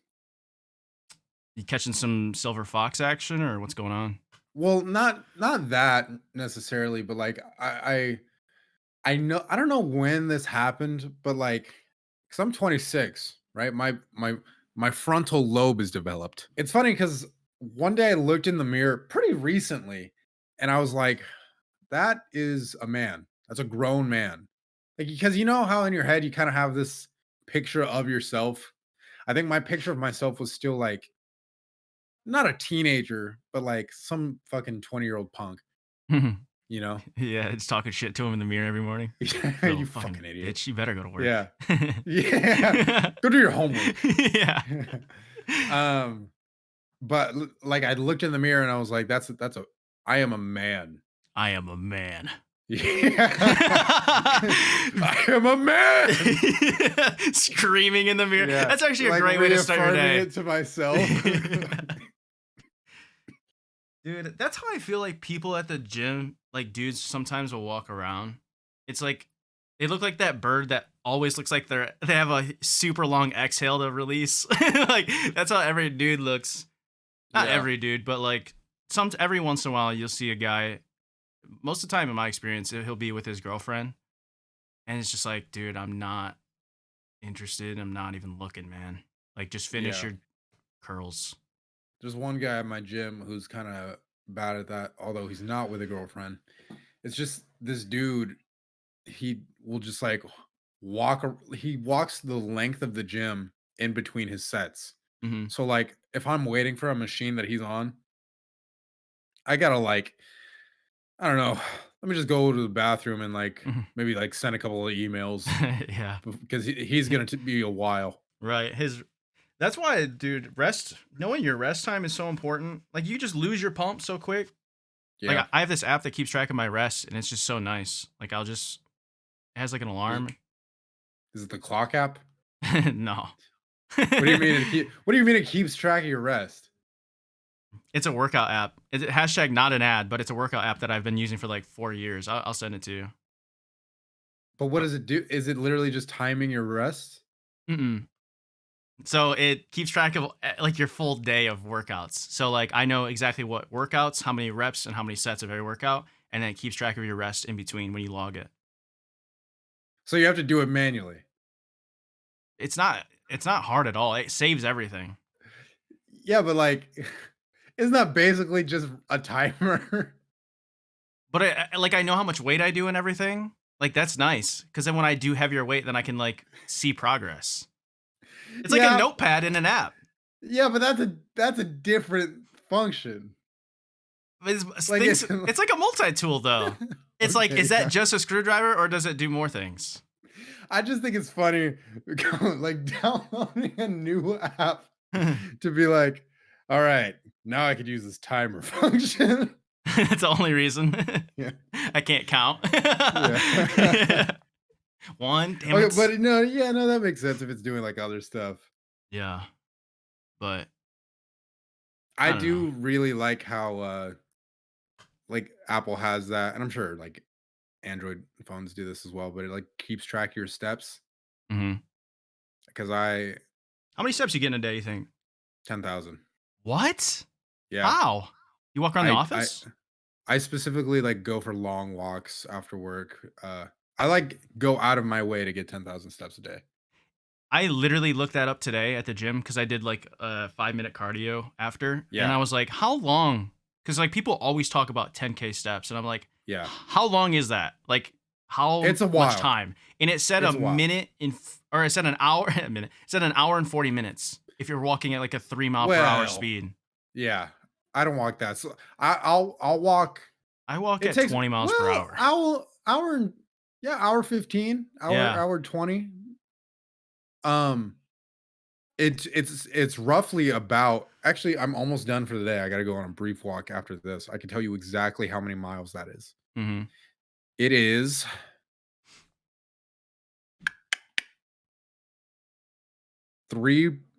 Speaker 2: You catching some silver fox action or what's going on?
Speaker 1: Well, not that necessarily, but like I know, I don't know when this happened, but like cuz I'm 26, right? My frontal lobe is developed. It's funny cuz one day I looked in the mirror pretty recently and I was like, that is a man. That's a grown man. Like, because you know how in your head you kind of have this picture of yourself. I think my picture of myself was still like not a teenager, but like some fucking 20-year-old punk, you know?
Speaker 2: Yeah, it's talking shit to him in the mirror every morning. Little
Speaker 1: You
Speaker 2: fucking
Speaker 1: fucking idiot.
Speaker 2: bitch, you better go to work.
Speaker 1: Yeah. Yeah. Go do your homework.
Speaker 2: Yeah.
Speaker 1: um, but like I looked in the mirror and I was like, I am a man.
Speaker 2: I am a man.
Speaker 1: Yeah. I am a man.
Speaker 2: Screaming in the mirror.
Speaker 1: Yeah.
Speaker 2: That's actually a
Speaker 1: Like
Speaker 2: great way to start your
Speaker 1: reaffirming
Speaker 2: day.
Speaker 1: it to myself.
Speaker 2: Dude, that's how I feel like people at the gym, like dudes sometimes will walk around. It's like they look like that bird that always looks like they have a super long exhale to release. Like that's how every dude looks. Not
Speaker 1: Yeah.
Speaker 2: every dude, but like every once in a while you'll see a guy. Most of the time in my experience, he'll be with his girlfriend and it's just like, dude, I'm not interested. I'm not even looking, man. Like just finish
Speaker 1: Yeah.
Speaker 2: your curls.
Speaker 1: There's one guy at my gym who's kind of bad at that, although he's not with a girlfriend. It's just this dude, he will just like he walks the length of the gym in between his sets.
Speaker 2: Hmm.
Speaker 1: So like if I'm waiting for a machine that he's on, I gotta like, I don't know, let me just go to the bathroom and like
Speaker 2: Hmm.
Speaker 1: maybe like send a couple of emails
Speaker 2: Yeah.
Speaker 1: because he's gonna be a while.
Speaker 2: Right. That's why, dude, knowing your rest time is so important. Like you just lose your pump so quick. Like
Speaker 1: Yeah.
Speaker 2: I have this app that keeps track of my rest and it's just so nice. Like it has like an
Speaker 1: Is,
Speaker 2: alarm.
Speaker 1: is it the clock app?
Speaker 2: No.
Speaker 1: What do you mean? What do you mean it keeps track of your rest?
Speaker 2: It's a workout app. It's hashtag not an ad, but it's a workout app that I've been using for like 4 years. I'll send it to you.
Speaker 1: But what does it do? Is it literally just timing your rest?
Speaker 2: Mm-mm. So it keeps track of like your full day of workouts. So like I know exactly what workouts, how many reps, and how many sets of every workout, and then it keeps track of your rest in between when you log it.
Speaker 1: So you have to do it manually.
Speaker 2: It's not hard at all. It saves everything.
Speaker 1: Yeah, but like, isn't that basically just a timer?
Speaker 2: But like I know how much weight I do and everything. Like that's nice because then when I do heavier weight, then I can like see progress. It's like a
Speaker 1: Yeah,
Speaker 2: notepad in an app.
Speaker 1: yeah, but that's a different function. Like
Speaker 2: It's like a multi-tool though. It's like,
Speaker 1: okay,
Speaker 2: is that
Speaker 1: yeah.
Speaker 2: just a screwdriver or does it do more things?
Speaker 1: I just think it's funny, like downloading a new app to be like, all right, now I could use this timer function.
Speaker 2: That's the only reason.
Speaker 1: Yeah,
Speaker 2: I can't count.
Speaker 1: yeah.
Speaker 2: One, damn
Speaker 1: Okay,
Speaker 2: it.
Speaker 1: but no, yeah, no, that makes sense if it's doing like other stuff.
Speaker 2: Yeah, but
Speaker 1: I
Speaker 2: I don't know.
Speaker 1: do really like how like Apple has that, and I'm sure like Android phones do this as well, but it like keeps track of your steps
Speaker 2: Mhm.
Speaker 1: because I
Speaker 2: How many steps you get in a day, you think?
Speaker 1: 10,000.
Speaker 2: What?
Speaker 1: Yeah.
Speaker 2: How? You walk around the
Speaker 1: I I
Speaker 2: office?
Speaker 1: I specifically like go for long walks after work. I like go out of my way to get 10,000 steps a day.
Speaker 2: I literally looked that up today at the gym because I did like a 5 minute cardio after, and
Speaker 1: Yeah.
Speaker 2: I was like, how long? Because like people always talk about 10K steps, and I'm like,
Speaker 1: Yeah.
Speaker 2: how long is that? Like, how
Speaker 1: It's a
Speaker 2: much
Speaker 1: while.
Speaker 2: time? And it said a
Speaker 1: It's a while.
Speaker 2: minute or it said an hour, a minute. It said an hour and 40 minutes if you're walking at like a 3 mile per hour
Speaker 1: Well,
Speaker 2: speed.
Speaker 1: yeah. I don't walk that. So I'll walk.
Speaker 2: I walk
Speaker 1: It
Speaker 2: at
Speaker 1: takes
Speaker 2: 20 miles per hour.
Speaker 1: hour and yeah, hour 15,
Speaker 2: Yeah.
Speaker 1: hour 20. Um, it's roughly about actually, I'm almost done for the day. I gotta go on a brief walk after this. I can tell you exactly how many miles that is.
Speaker 2: Mm-hmm.
Speaker 1: It is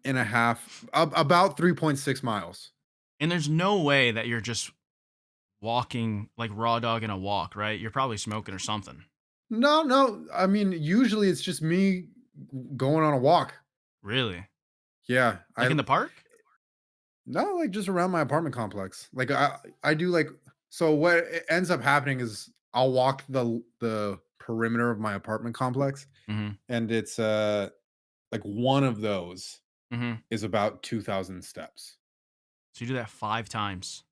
Speaker 1: 3.5 about 3.6 miles.
Speaker 2: And there's no way that you're just walking like raw dog in a walk, right? You're probably smoking or something.
Speaker 1: No, no, I mean, usually it's just me going on a walk.
Speaker 2: Really?
Speaker 1: Yeah,
Speaker 2: Like
Speaker 1: I
Speaker 2: in the park?
Speaker 1: no, like, just around my apartment complex. Like, I do, like so what ends up happening is I'll walk the perimeter of my apartment complex,
Speaker 2: Mm-hmm.
Speaker 1: and it's, like, one of those
Speaker 2: Mm-hmm.
Speaker 1: is about 2,000 steps.
Speaker 2: So you do that 5 times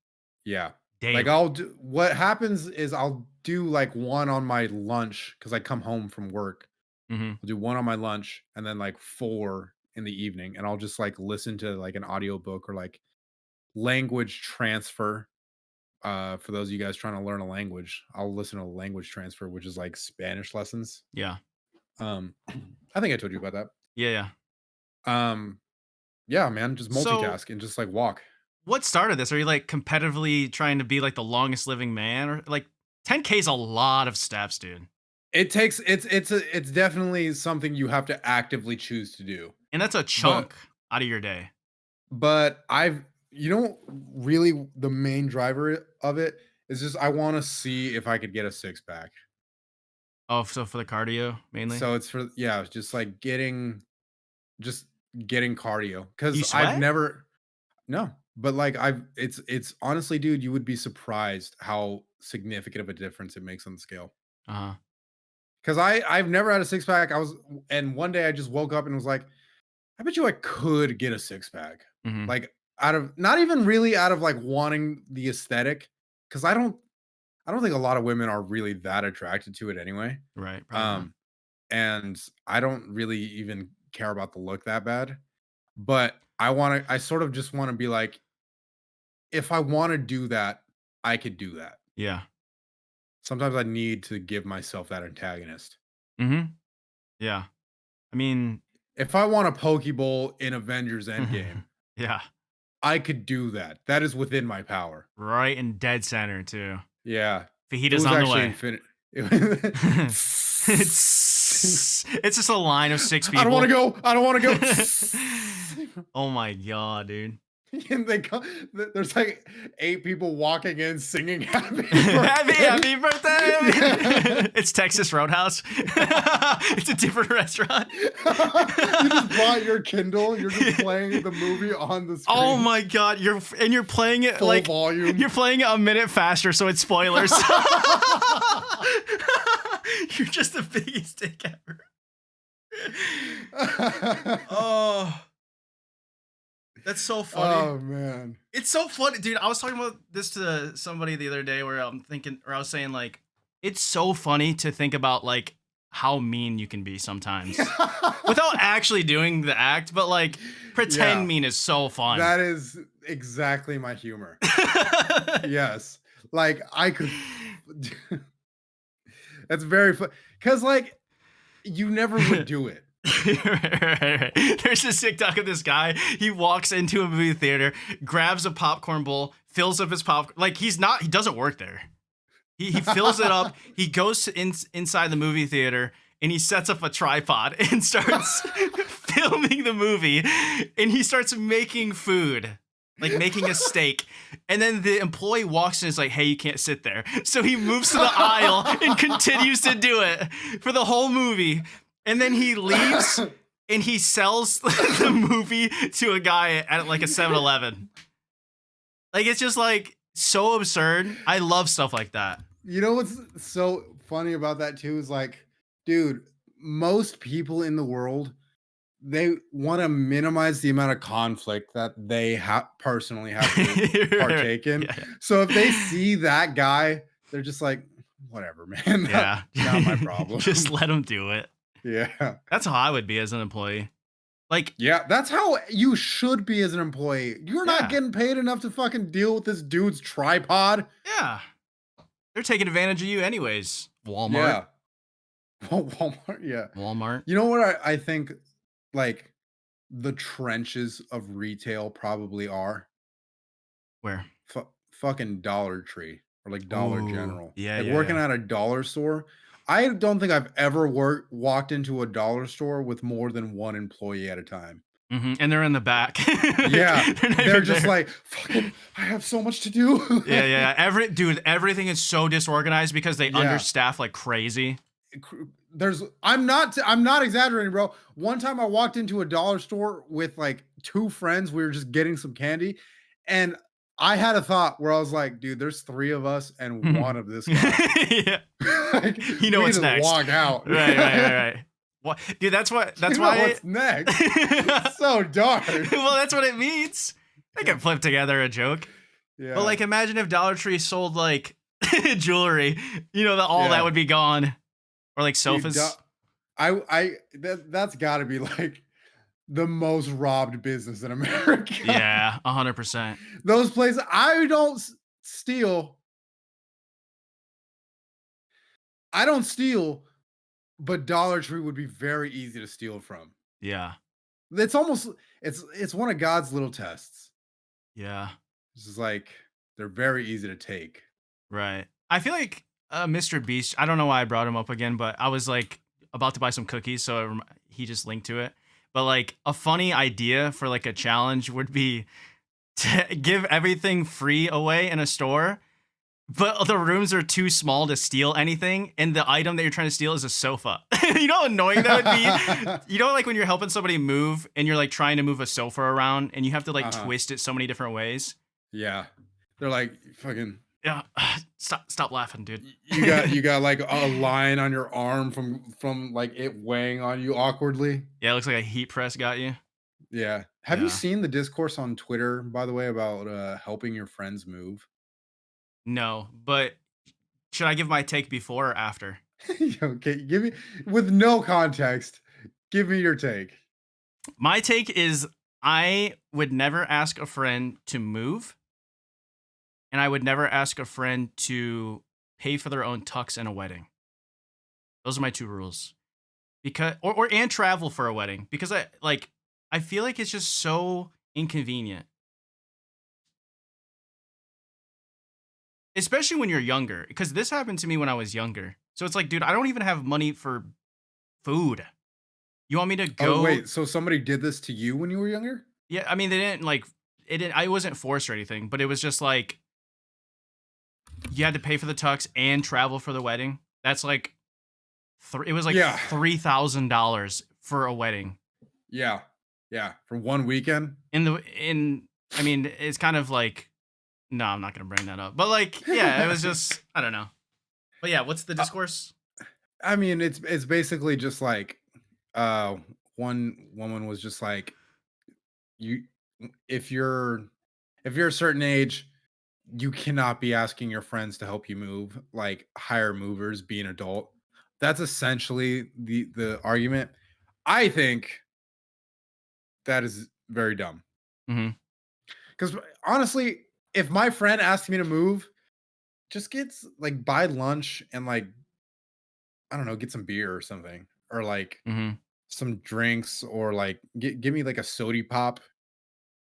Speaker 1: Yeah. Like,
Speaker 2: daily.
Speaker 1: I'll do what happens is I'll do, like, one on my lunch because I come home from work.
Speaker 2: Mm-hmm.
Speaker 1: I'll do one on my lunch and then, like, 4 in the evening, and I'll just, like, listen to, like, an audiobook or, like, language transfer. For those of you guys trying to learn a language, I'll listen to language transfer, which is like Spanish lessons.
Speaker 2: Yeah.
Speaker 1: Um, I think I told you about that.
Speaker 2: Yeah. Yeah.
Speaker 1: Um, yeah, man, just
Speaker 2: So
Speaker 1: multitask and just like walk.
Speaker 2: what started this? Are you like competitively trying to be like the longest living man, or like 10K is a lot of steps, dude?
Speaker 1: It takes it's definitely something you have to actively choose to do.
Speaker 2: And that's a
Speaker 1: But
Speaker 2: chunk out of your day.
Speaker 1: I've really the main driver of it is just I want to see if I could get a six pack.
Speaker 2: Oh, so for the cardio mainly?
Speaker 1: So it's for yeah, just like just getting cardio
Speaker 2: Do
Speaker 1: because
Speaker 2: you
Speaker 1: I've
Speaker 2: sweat?
Speaker 1: never no, but, like, it's honestly, dude, you would be surprised how significant of a difference it makes on the scale.
Speaker 2: Uh-huh.
Speaker 1: Because I've never had a six pack. And one day I just woke up and was like, "I bet you I could get a six pack."
Speaker 2: Mm-hmm.
Speaker 1: Like, out of not even really out of, like, wanting the aesthetic, because I don't think a lot of women are really that attracted to it anyway.
Speaker 2: Right. Probably not.
Speaker 1: Um, and I don't really even care about the look that bad, but I sort of just wanna be like, if I wanna do that, I could do that.
Speaker 2: Yeah.
Speaker 1: Sometimes I need to give myself that antagonist.
Speaker 2: Mm-hmm. Yeah. I mean,
Speaker 1: If I want a Pokeball in Avengers Endgame,
Speaker 2: yeah.
Speaker 1: I could do that. That is within my power.
Speaker 2: Right in dead center too.
Speaker 1: Yeah. It
Speaker 2: Fajita's
Speaker 1: was
Speaker 2: on the
Speaker 1: actually
Speaker 2: way.
Speaker 1: infinite.
Speaker 2: It's just a line of 6
Speaker 1: I don't
Speaker 2: people.
Speaker 1: wanna go. I don't wanna go.
Speaker 2: Oh my god, dude.
Speaker 1: And they come, there's like 8 people walking in singing happy
Speaker 2: happy,
Speaker 1: birthday.
Speaker 2: happy birthday!
Speaker 1: Yeah.
Speaker 2: It's Texas Roadhouse. It's a different restaurant.
Speaker 1: You just brought your Kindle, you're just playing the movie on the screen.
Speaker 2: Oh my god, you're playing it
Speaker 1: Full
Speaker 2: like
Speaker 1: volume.
Speaker 2: you're playing it a minute faster, so it's spoilers. You're just the biggest dick ever. Oh, that's so funny.
Speaker 1: Oh man.
Speaker 2: It's so funny, dude. I was talking about this to somebody the other day where I was saying, like, it's so funny to think about, like, how mean you can be sometimes without actually doing the act, but, like, pretend
Speaker 1: Yeah.
Speaker 2: mean is so fun.
Speaker 1: That is exactly my humor. Yes. Like I could That's very fun. Cause like you never would do it.
Speaker 2: Right. There's this TikTok of this guy. He walks into a movie theater, grabs a popcorn bowl, fills up his popcorn. Like he doesn't work there. He fills it up. He goes to inside the movie theater and he sets up a tripod and starts filming the movie. And he starts making food, like making a steak. And then the employee walks in and is like, hey, you can't sit there. So he moves to the aisle and continues to do it for the whole movie. And then he leaves and he sells the movie to a guy at like a 7-Eleven. Like, it's just like so absurd. I love stuff like that.
Speaker 1: You know what's so funny about that too is like, dude, most people in the world, they want to minimize the amount of conflict that they personally have to partake in.
Speaker 2: Yeah.
Speaker 1: So if they see that guy, they're just like, whatever, man.
Speaker 2: Yeah.
Speaker 1: Not my problem.
Speaker 2: Just let him do it.
Speaker 1: Yeah.
Speaker 2: That's how I would be as an employee. Like,
Speaker 1: Yeah, that's how you should be as an employee. You're
Speaker 2: Yeah.
Speaker 1: not getting paid enough to fucking deal with this dude's tripod.
Speaker 2: yeah, they're taking advantage of you anyways. Walmart.
Speaker 1: Yeah. Walmart, yeah.
Speaker 2: Walmart.
Speaker 1: You know what I think like the trenches of retail probably are?
Speaker 2: Where?
Speaker 1: Fucking Dollar Tree or like Dollar
Speaker 2: Ooh,
Speaker 1: General.
Speaker 2: yeah,
Speaker 1: Like
Speaker 2: yeah,
Speaker 1: working
Speaker 2: yeah.
Speaker 1: at a dollar store. I don't think I've ever walked into a dollar store with more than one employee at a time.
Speaker 2: And they're in the back.
Speaker 1: Yeah,
Speaker 2: They're not
Speaker 1: they're
Speaker 2: even
Speaker 1: just
Speaker 2: there.
Speaker 1: like, fucking, I have so much to do.
Speaker 2: Yeah, yeah. Everything is so disorganized because they
Speaker 1: Yeah.
Speaker 2: understaff like crazy.
Speaker 1: I'm not exaggerating, bro. One time I walked into a dollar store with like two friends. We were just getting some candy, and I had a thought where I was like, dude, there's three of us and one of this guy.
Speaker 2: Yeah.
Speaker 1: Like,
Speaker 2: You know
Speaker 1: we can
Speaker 2: what's
Speaker 1: just
Speaker 2: next.
Speaker 1: log out.
Speaker 2: Right. What, dude, that's
Speaker 1: You know
Speaker 2: why
Speaker 1: what's next? So dark.
Speaker 2: well, that's what it means. I can flip together a joke. But
Speaker 1: Yeah.
Speaker 2: like imagine if Dollar Tree sold like jewelry, all that
Speaker 1: Yeah.
Speaker 2: would be gone. Or like
Speaker 1: Dude,
Speaker 2: sofas.
Speaker 1: that's gotta be like the most robbed business in America.
Speaker 2: Yeah, 100%.
Speaker 1: Those places I don't steal. I don't steal, but Dollar Tree would be very easy to steal from.
Speaker 2: Yeah.
Speaker 1: It's almost it's one of God's little tests.
Speaker 2: Yeah.
Speaker 1: This is like they're very easy to take.
Speaker 2: Right. I feel like Mr. Beast, I don't know why I brought him up again, but I was like about to buy some cookies, so he just linked to it. But like a funny idea for like a challenge would be to give everything free away in a store, but the rooms are too small to steal anything, and the item that you're trying to steal is a sofa. You know how annoying that would be? You know, like when you're helping somebody move and you're like trying to move a sofa around and you have to like
Speaker 1: Uh-huh.
Speaker 2: twist it so many different ways.
Speaker 1: Yeah. They're like fucking
Speaker 2: Yeah, stop laughing, dude.
Speaker 1: you got like a line on your arm from like it weighing on you awkwardly.
Speaker 2: Yeah, it looks like a heat press got you.
Speaker 1: Yeah. Have you
Speaker 2: Yeah.
Speaker 1: seen the discourse on Twitter, by the way, about helping your friends move?
Speaker 2: No, but should I give my take before or after?
Speaker 1: Okay, give me with no context. Give me your take.
Speaker 2: My take is I would never ask a friend to move, and I would never ask a friend to pay for their own tux in a wedding. Those are my two rules. Because or and travel for a wedding because I feel like it's just so inconvenient. Especially when you're younger because this happened to me when I was younger. So it's like, dude, I don't even have money for food. You want me to
Speaker 1: Oh
Speaker 2: go?
Speaker 1: wait, so somebody did this to you when you were younger?
Speaker 2: Yeah, I mean, they didn't like it. Didn't, I wasn't forced or anything, but it was just like you had to pay for the tux and travel for the wedding. That's like it was like
Speaker 1: Yeah.
Speaker 2: $3,000 for a wedding.
Speaker 1: Yeah. Yeah. For one weekend?
Speaker 2: I mean, it's kind of like no, I'm not gonna bring that up. But like, yeah, it was just I don't know. But yeah, what's the
Speaker 1: Uh,
Speaker 2: discourse?
Speaker 1: I mean, it's basically just like uh one woman was just like you if you're if you're a certain age, you cannot be asking your friends to help you move, like hire movers, be an adult. That's essentially the argument. I think that is very dumb.
Speaker 2: Hmm.
Speaker 1: Because honestly, if my friend asked me to move, just like buy lunch and like I don't know, get some beer or something, or like
Speaker 2: Hmm.
Speaker 1: some drinks, or like give me like a sody pop,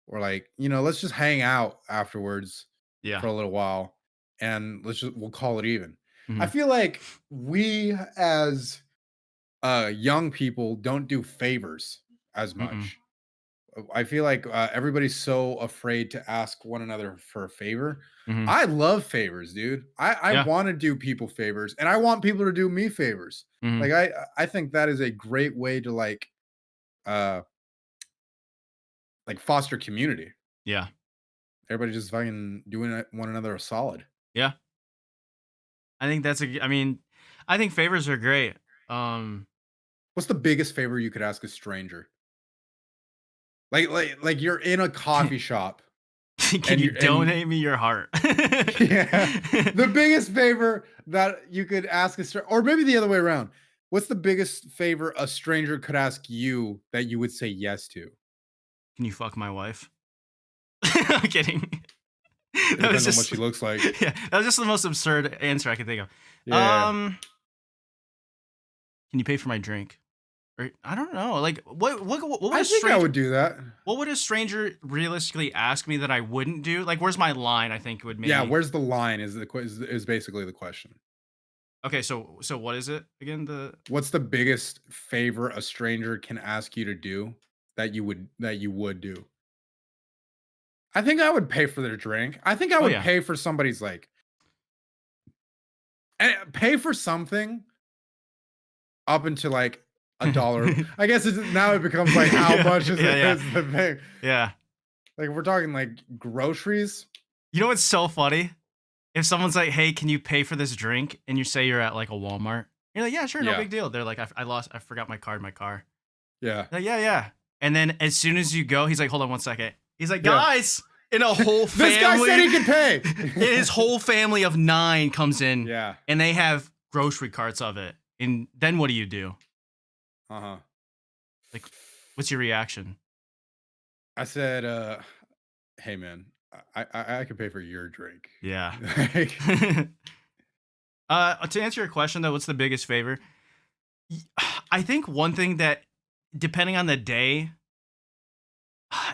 Speaker 1: or like let's just hang out afterwards
Speaker 2: Yeah.
Speaker 1: for a little while, and we'll call it even. I
Speaker 2: Hmm.
Speaker 1: feel like we as young people don't do favors as
Speaker 2: Mm-mm.
Speaker 1: much. I feel like everybody's so afraid to ask one another for a favor.
Speaker 2: Hmm.
Speaker 1: I love favors, dude. I
Speaker 2: Yeah.
Speaker 1: want to do people favors, and I want people to do me favors.
Speaker 2: Hmm.
Speaker 1: Like I think that is a great way to uh like foster community.
Speaker 2: Yeah.
Speaker 1: Everybody just fucking doing one another a solid.
Speaker 2: Yeah. I think I mean, I think favors are great. Um,
Speaker 1: What's the biggest favor you could ask a stranger? Like you're in a coffee shop
Speaker 2: can
Speaker 1: and
Speaker 2: you
Speaker 1: you
Speaker 2: donate me your heart?
Speaker 1: yeah. The biggest favor that you could ask a stranger, or maybe the other way around. What's the biggest favor a stranger could ask you that you would say yes to?
Speaker 2: Can you fuck my wife? I'm kidding.
Speaker 1: It
Speaker 2: That was
Speaker 1: depends on what
Speaker 2: just
Speaker 1: she looks like.
Speaker 2: yeah, that was just the most absurd answer I could think of.
Speaker 1: Yeah.
Speaker 2: Can you pay for my drink? Or I don't know. Like what would
Speaker 1: I
Speaker 2: a
Speaker 1: think I
Speaker 2: stranger
Speaker 1: would do that.
Speaker 2: what would a stranger realistically ask me that I wouldn't do? Like where's my line? I think would
Speaker 1: Yeah,
Speaker 2: maybe.
Speaker 1: where's the line is basically the question.
Speaker 2: Okay, so what is it again? The
Speaker 1: What's the biggest favor a stranger can ask you to do that you would do? I think I would pay for their drink. I think I
Speaker 2: Oh
Speaker 1: would
Speaker 2: yeah.
Speaker 1: pay for somebody's like pay for something up into like a dollar. I guess it's now it becomes like how
Speaker 2: Yeah,
Speaker 1: much is
Speaker 2: yeah,
Speaker 1: it
Speaker 2: yeah.
Speaker 1: is the thing.
Speaker 2: Yeah.
Speaker 1: Like if we're talking like groceries.
Speaker 2: You know what's so funny? If someone's like, "Hey, can you pay for this drink?" and you say you're at like a Walmart, you're like, "Yeah, sure, no
Speaker 1: Yeah.
Speaker 2: big deal." They're like, I forgot my card in my car."
Speaker 1: Yeah.
Speaker 2: Like, "Yeah, yeah." And then as soon as you go, he's like, "Hold on one second." He's like,
Speaker 1: Yeah.
Speaker 2: "Guys," and a whole
Speaker 1: This guy said
Speaker 2: family,
Speaker 1: he could pay.
Speaker 2: his whole family of 9 comes in,
Speaker 1: Yeah.
Speaker 2: and they have grocery carts of it. And then what do you do?
Speaker 1: Uh-huh.
Speaker 2: Like, what's your reaction?
Speaker 1: I said, hey man, I could pay for your drink.
Speaker 2: Yeah.
Speaker 1: Like,
Speaker 2: To answer your question though, what's the biggest favor? Y- I think one thing that, depending on the day,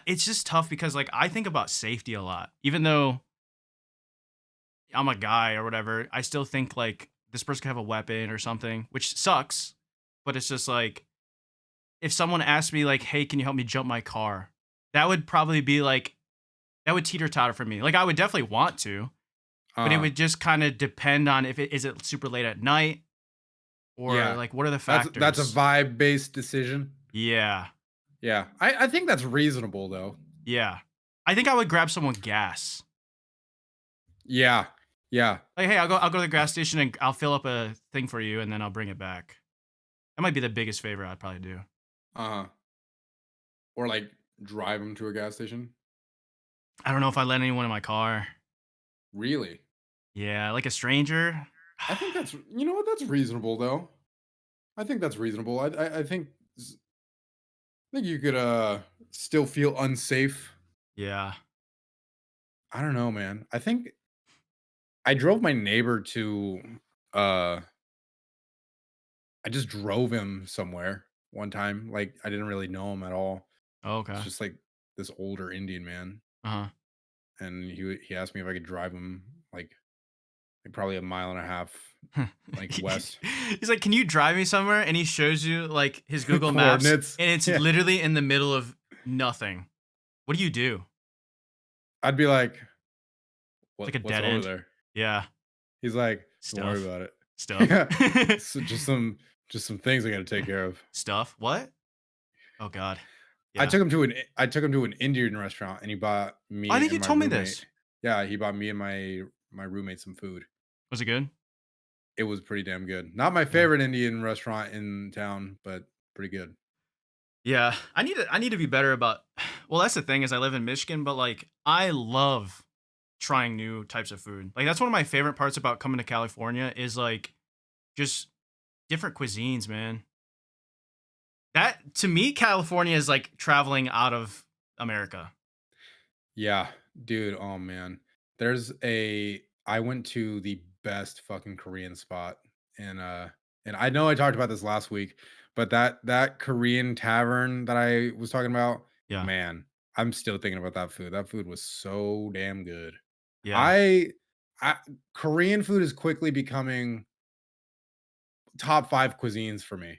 Speaker 2: it's just tough because like I think about safety a lot. Even though I'm a guy or whatever, I still think like this person could have a weapon or something, which sucks. But it's just like if someone asked me like, "Hey, can you help me jump my car?" That would probably be like that would teeter totter for me. Like I would definitely want to, but it
Speaker 1: uh
Speaker 2: would just kind of depend on if it is it super late at night or
Speaker 1: yeah.
Speaker 2: like what are the
Speaker 1: That's a
Speaker 2: factors.
Speaker 1: vibe based decision.
Speaker 2: Yeah,
Speaker 1: Yeah. I think that's reasonable though.
Speaker 2: yeah. I think I would grab someone gas.
Speaker 1: Yeah. Yeah.
Speaker 2: Like, hey, I'll go to the gas station and I'll fill up a thing for you and then I'll bring it back. That might be the biggest favor I'd probably do.
Speaker 1: Uh-huh. Or like drive them to a gas station.
Speaker 2: I don't know if I let anyone in my car.
Speaker 1: Really?
Speaker 2: Yeah, like a stranger.
Speaker 1: I think that's you know what that's reasonable though. I think that's reasonable. I think you could still feel unsafe.
Speaker 2: Yeah.
Speaker 1: I don't know, man. I think I drove my neighbor to uh I just drove him somewhere one time. Like I didn't really know him at all.
Speaker 2: Oh,
Speaker 1: It's
Speaker 2: okay.
Speaker 1: just like this older Indian man,
Speaker 2: Uh
Speaker 1: and he asked me if I could drive him like probably a mile and a half
Speaker 2: huh.
Speaker 1: like west
Speaker 2: He's like, "Can you drive me somewhere?" And he shows you like his Google Maps,
Speaker 1: coordinates.
Speaker 2: and it's
Speaker 1: Yeah,
Speaker 2: literally in the middle of nothing. What do you do?
Speaker 1: I'd be like,
Speaker 2: It's like a
Speaker 1: what's
Speaker 2: dead
Speaker 1: over
Speaker 2: end.
Speaker 1: there?
Speaker 2: Yeah.
Speaker 1: He's like, don't worry
Speaker 2: Stuff.
Speaker 1: about it.
Speaker 2: Stuff.
Speaker 1: Yeah, so just some things I got to take care of.
Speaker 2: Stuff. What? Oh God. Yeah.
Speaker 1: I took him to an Indian restaurant, and he bought
Speaker 2: I
Speaker 1: me
Speaker 2: think
Speaker 1: and
Speaker 2: you
Speaker 1: my
Speaker 2: told me
Speaker 1: roommate.
Speaker 2: this.
Speaker 1: Yeah, he bought me and my roommate some food.
Speaker 2: Was it good?
Speaker 1: It was pretty damn good. Not my
Speaker 2: Yeah.
Speaker 1: favorite Indian restaurant in town, but pretty good.
Speaker 2: Yeah. I need to be better about well, that's the thing is I live in Michigan, but like I love trying new types of food. Like that's one of my favorite parts about coming to California is like just different cuisines, man. That to me, California is like traveling out of America.
Speaker 1: Yeah, dude. Oh man, I went to the best fucking Korean spot, and and I know I talked about this last week, but that Korean tavern that I was talking about,
Speaker 2: Yeah.
Speaker 1: man, I'm still thinking about that food. That food was so damn good.
Speaker 2: Yeah.
Speaker 1: I, I Korean food is quickly becoming top 5 cuisines for me.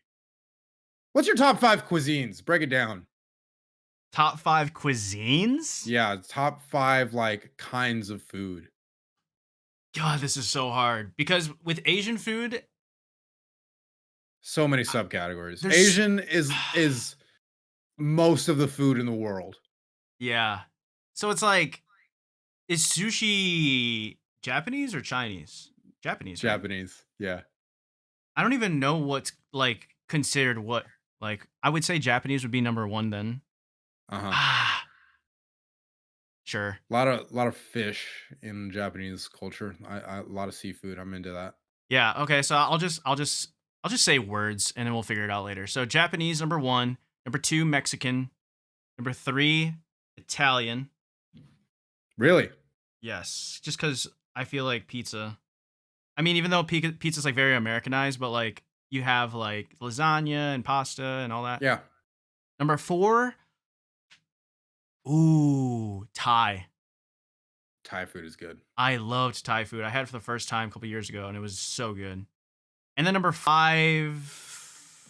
Speaker 1: What's your top 5 cuisines? Break it down.
Speaker 2: Top 5 cuisines?
Speaker 1: Yeah, top 5 like kinds of food.
Speaker 2: God, this is so hard because with Asian food,
Speaker 1: So many subcategories.
Speaker 2: there's
Speaker 1: Asian is most of the food in the world.
Speaker 2: yeah. So it's like is sushi Japanese or Chinese? Japanese, right?
Speaker 1: Japanese. Yeah.
Speaker 2: I don't even know what's like considered what. Like I would say Japanese would be number 1 then.
Speaker 1: Uh-huh.
Speaker 2: Ah, sure.
Speaker 1: Lot of fish in Japanese culture. I a lot of seafood. I'm into that.
Speaker 2: Yeah, okay, so I'll just say words and then we'll figure it out later. So Japanese number 1, number 2 Mexican, number 3 Italian.
Speaker 1: Really?
Speaker 2: Yes, just cuz I feel like pizza. I mean even though pizza's like very Americanized, but like you have like lasagna and pasta and all that.
Speaker 1: Yeah.
Speaker 2: Number 4, ooh, Thai.
Speaker 1: Thai food is good.
Speaker 2: I loved Thai food. I had it for the first time a couple years ago, and it was so good. And then number 5,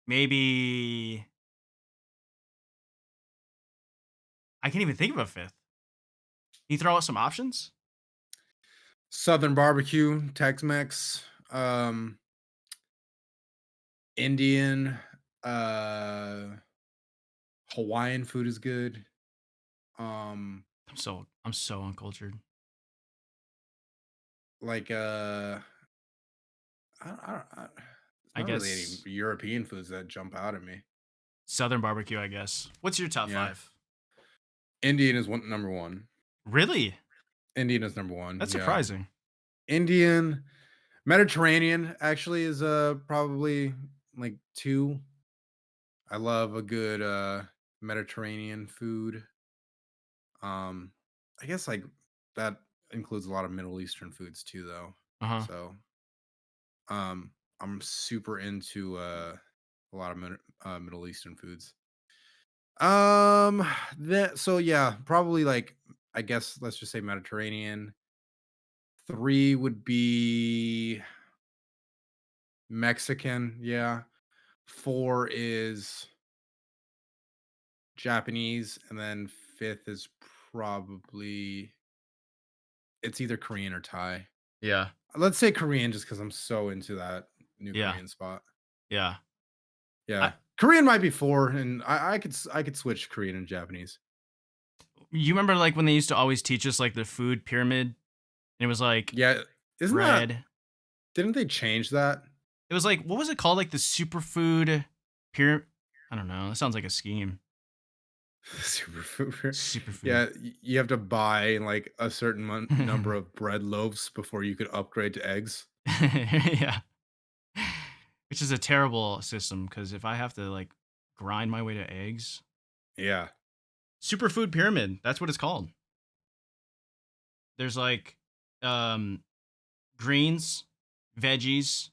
Speaker 2: maybe I can't even think of a 5th. Can you throw out some options?
Speaker 1: Southern barbecue, Tex-Mex, Indian, uh, Hawaiian food is good. Um,
Speaker 2: I'm so uncultured.
Speaker 1: like it's
Speaker 2: I
Speaker 1: not really any
Speaker 2: guess
Speaker 1: European foods that jump out at me.
Speaker 2: Southern barbecue, I guess. What's your top
Speaker 1: Yeah,
Speaker 2: 5?
Speaker 1: Indian is number one.
Speaker 2: Really?
Speaker 1: Indian is number one.
Speaker 2: That's
Speaker 1: Yeah,
Speaker 2: surprising.
Speaker 1: Indian, Mediterranean actually is probably like two. I love a good Mediterranean food. Um, I guess like that includes a lot of Middle Eastern foods too, though.
Speaker 2: Uh-huh.
Speaker 1: So, I'm super into a lot of Middle Eastern foods. Um, that so yeah, probably like I guess let's just say Mediterranean. 3 would be Mexican, yeah. 4 is Japanese, and then 5th is probably it's either Korean or Thai.
Speaker 2: Yeah.
Speaker 1: Let's say Korean just because I'm so into that new
Speaker 2: Yeah.
Speaker 1: Korean spot.
Speaker 2: Yeah. I
Speaker 1: Yeah. Korean might be 4, and I could switch Korean and Japanese.
Speaker 2: You remember like when they used to always teach us like the food pyramid and it was like
Speaker 1: Yeah, isn't that
Speaker 2: bread.
Speaker 1: didn't they change that?
Speaker 2: It was like what was it called? Like the superfood pyramid. I don't know. That sounds like a scheme.
Speaker 1: Superfood.
Speaker 2: Superfood.
Speaker 1: Yeah, you have to buy like a certain number of bread loaves before you could upgrade to eggs.
Speaker 2: Yeah. Which is a terrible system because if I have to like grind my way to eggs,
Speaker 1: Yeah.
Speaker 2: superfood pyramid. That's what it's called. There's like um greens, veggies,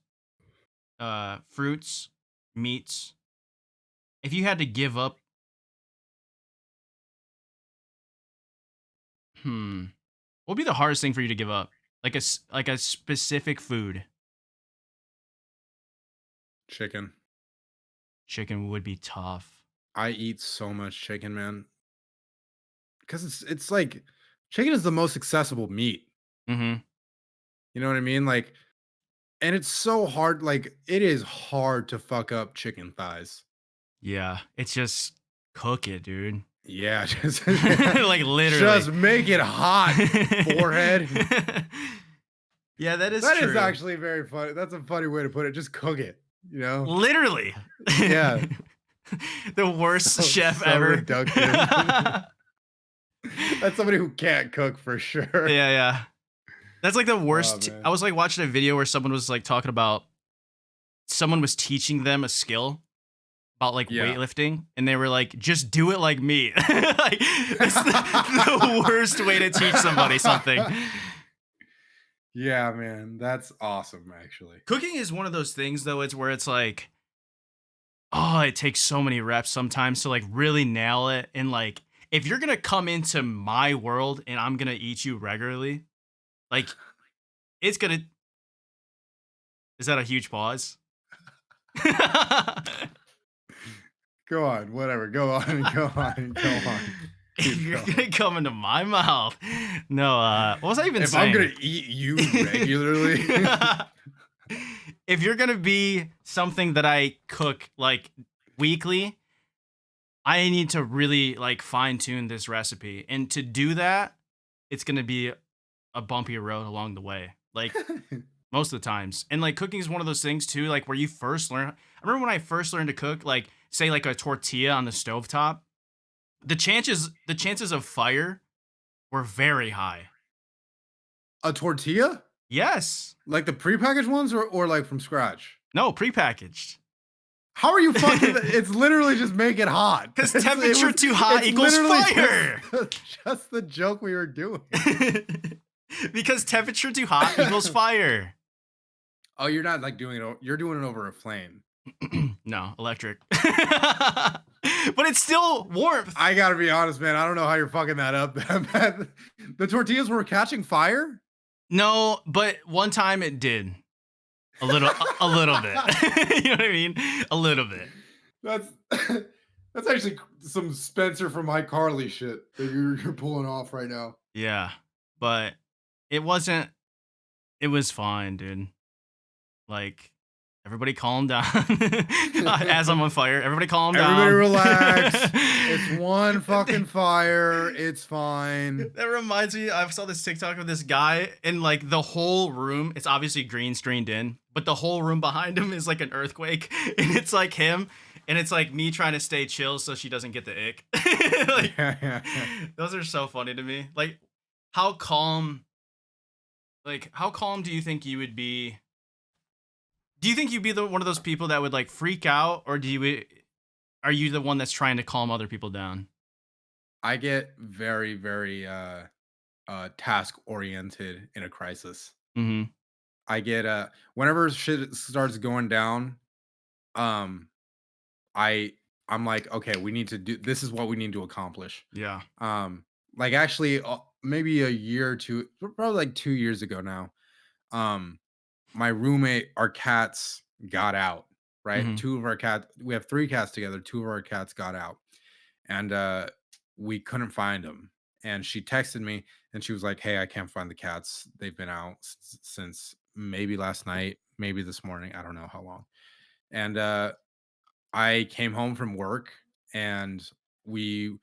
Speaker 2: fruits, meats. If you had to give up, what would be the hardest thing for you to give up? Like a specific food.
Speaker 1: Chicken.
Speaker 2: Chicken would be tough.
Speaker 1: I eat so much chicken, man. Because it's like chicken is the most accessible meat.
Speaker 2: Mm-hmm.
Speaker 1: You know what I mean? Like, and it's so hard, like it is hard to fuck up chicken thighs.
Speaker 2: Yeah, it's just cook it, dude.
Speaker 1: Yeah, just
Speaker 2: Like literally.
Speaker 1: just make it hot, forehead.
Speaker 2: Yeah, that is
Speaker 1: That
Speaker 2: true.
Speaker 1: is actually very funny. That's a funny way to put it. Just cook it, you know?
Speaker 2: Literally.
Speaker 1: Yeah.
Speaker 2: The worst chef
Speaker 1: So
Speaker 2: ever.
Speaker 1: reductive. That's somebody who can't cook for sure.
Speaker 2: Yeah. That's like the worst.
Speaker 1: Man.
Speaker 2: I was like watching a video where someone was like talking about someone was teaching them a skill about like
Speaker 1: Yeah.
Speaker 2: weightlifting, and they were like, "Just do it like me." Like that's the worst way to teach somebody something.
Speaker 1: Yeah, man. That's awesome, actually.
Speaker 2: Cooking is one of those things, though. It's where it's like, oh, it takes so many reps sometimes to like really nail it. And like, if you're gonna come into my world and I'm gonna eat you regularly, like, it's gonna. Is that a huge pause?
Speaker 1: Go on, whatever. Go on, go on, go on.
Speaker 2: If you're gonna come into my mouth, no. What was I even
Speaker 1: If
Speaker 2: saying?
Speaker 1: I'm gonna eat you regularly,
Speaker 2: If you're gonna be something that I cook like weekly, I need to really like fine tune this recipe, and to do that, it's gonna be a bumpy road along the way. Like most of the times, and like cooking is one of those things too. Like where you first learn. I remember when I first learned to cook, like say like a tortilla on the stovetop. The chances of fire were very high.
Speaker 1: a tortilla,
Speaker 2: Yes.
Speaker 1: like the prepackaged ones, or like from scratch.
Speaker 2: No, prepackaged.
Speaker 1: How are you fucking? It's literally just make it hot.
Speaker 2: 'Cause
Speaker 1: It
Speaker 2: temperature too hot
Speaker 1: it's
Speaker 2: equals
Speaker 1: literally
Speaker 2: fire.
Speaker 1: Just the joke we were doing.
Speaker 2: Because temperature too hot equals fire.
Speaker 1: Oh, you're not like doing it. You're doing it over a flame.
Speaker 2: No, electric. But it's still warmth.
Speaker 1: I gotta be honest, man. I don't know how you're fucking that up. The tortillas were catching fire.
Speaker 2: No, but one time it did. A little bit. You know what I mean? A little bit.
Speaker 1: That's that's actually some Spencer from iCarly shit that you're pulling off right now.
Speaker 2: Yeah. But it wasn't it was fine, dude. Like, everybody calm down. As I'm on fire, everybody calm
Speaker 1: Everybody
Speaker 2: down.
Speaker 1: relax. It's one fucking fire. It's fine.
Speaker 2: That reminds me, I saw this TikTok of this guy, and like the whole room, it's obviously green screened in, but the whole room behind him is like an earthquake, and it's like him, and it's like me trying to stay chill so she doesn't get the ick. Like,
Speaker 1: Yeah.
Speaker 2: those are so funny to me. How calm, how calm do you think you would be? Do you think you'd be one of those people that would like freak out, or are you the one that's trying to calm other people down?
Speaker 1: I get very, very task oriented in a crisis.
Speaker 2: Mm-hmm.
Speaker 1: I get whenever shit starts going down, um, I I'm like, okay, we need to do this is what we need to accomplish.
Speaker 2: Yeah.
Speaker 1: Um, like actually maybe a year or two, probably like 2 years ago now. Um, my roommate, our cats got out, right?
Speaker 2: Mm-hmm.
Speaker 1: Two of our cats, we have three cats together, two of our cats got out, and we couldn't find them. And she texted me and she was like, hey, I can't find the cats. They've been out since maybe last night, maybe this morning. I don't know how long. And I came home from work and we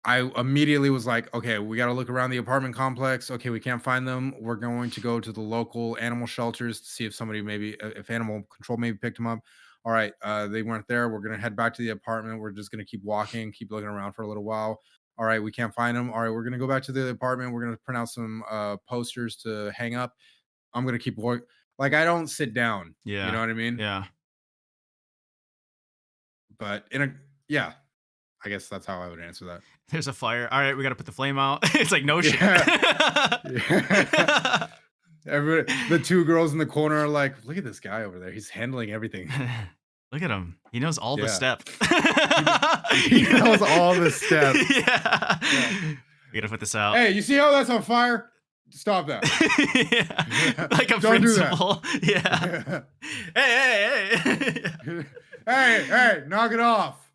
Speaker 1: I immediately was like, okay, we got to look around the apartment complex. Okay, we can't find them. We're going to go to the local animal shelters to see if somebody maybe, if animal control maybe picked them up. All right, they weren't there. We're going to head back to the apartment. We're just going to keep walking, keep looking around for a little while. All right, we can't find them. All right, we're going to go back to the apartment. We're going to print out some posters to hang up. I'm going to keep working. Like, I don't sit down. You
Speaker 2: Yeah.
Speaker 1: know what I mean?
Speaker 2: Yeah.
Speaker 1: But in a, yeah, I guess that's how I would answer that.
Speaker 2: There's a fire. All right, we got to put the flame out. It's like no shit.
Speaker 1: Yeah. Everybody, the two girls in the corner are like, look at this guy over there. He's handling everything.
Speaker 2: Look at him. He knows all the
Speaker 1: Yeah.
Speaker 2: steps.
Speaker 1: He knows all the steps.
Speaker 2: Yeah.
Speaker 1: Yeah.
Speaker 2: We gotta put this out.
Speaker 1: Hey, you see how that's on fire? Stop that.
Speaker 2: Yeah. Like a
Speaker 1: Don't do that.
Speaker 2: principal. Yeah. Hey.
Speaker 1: Hey, knock it off.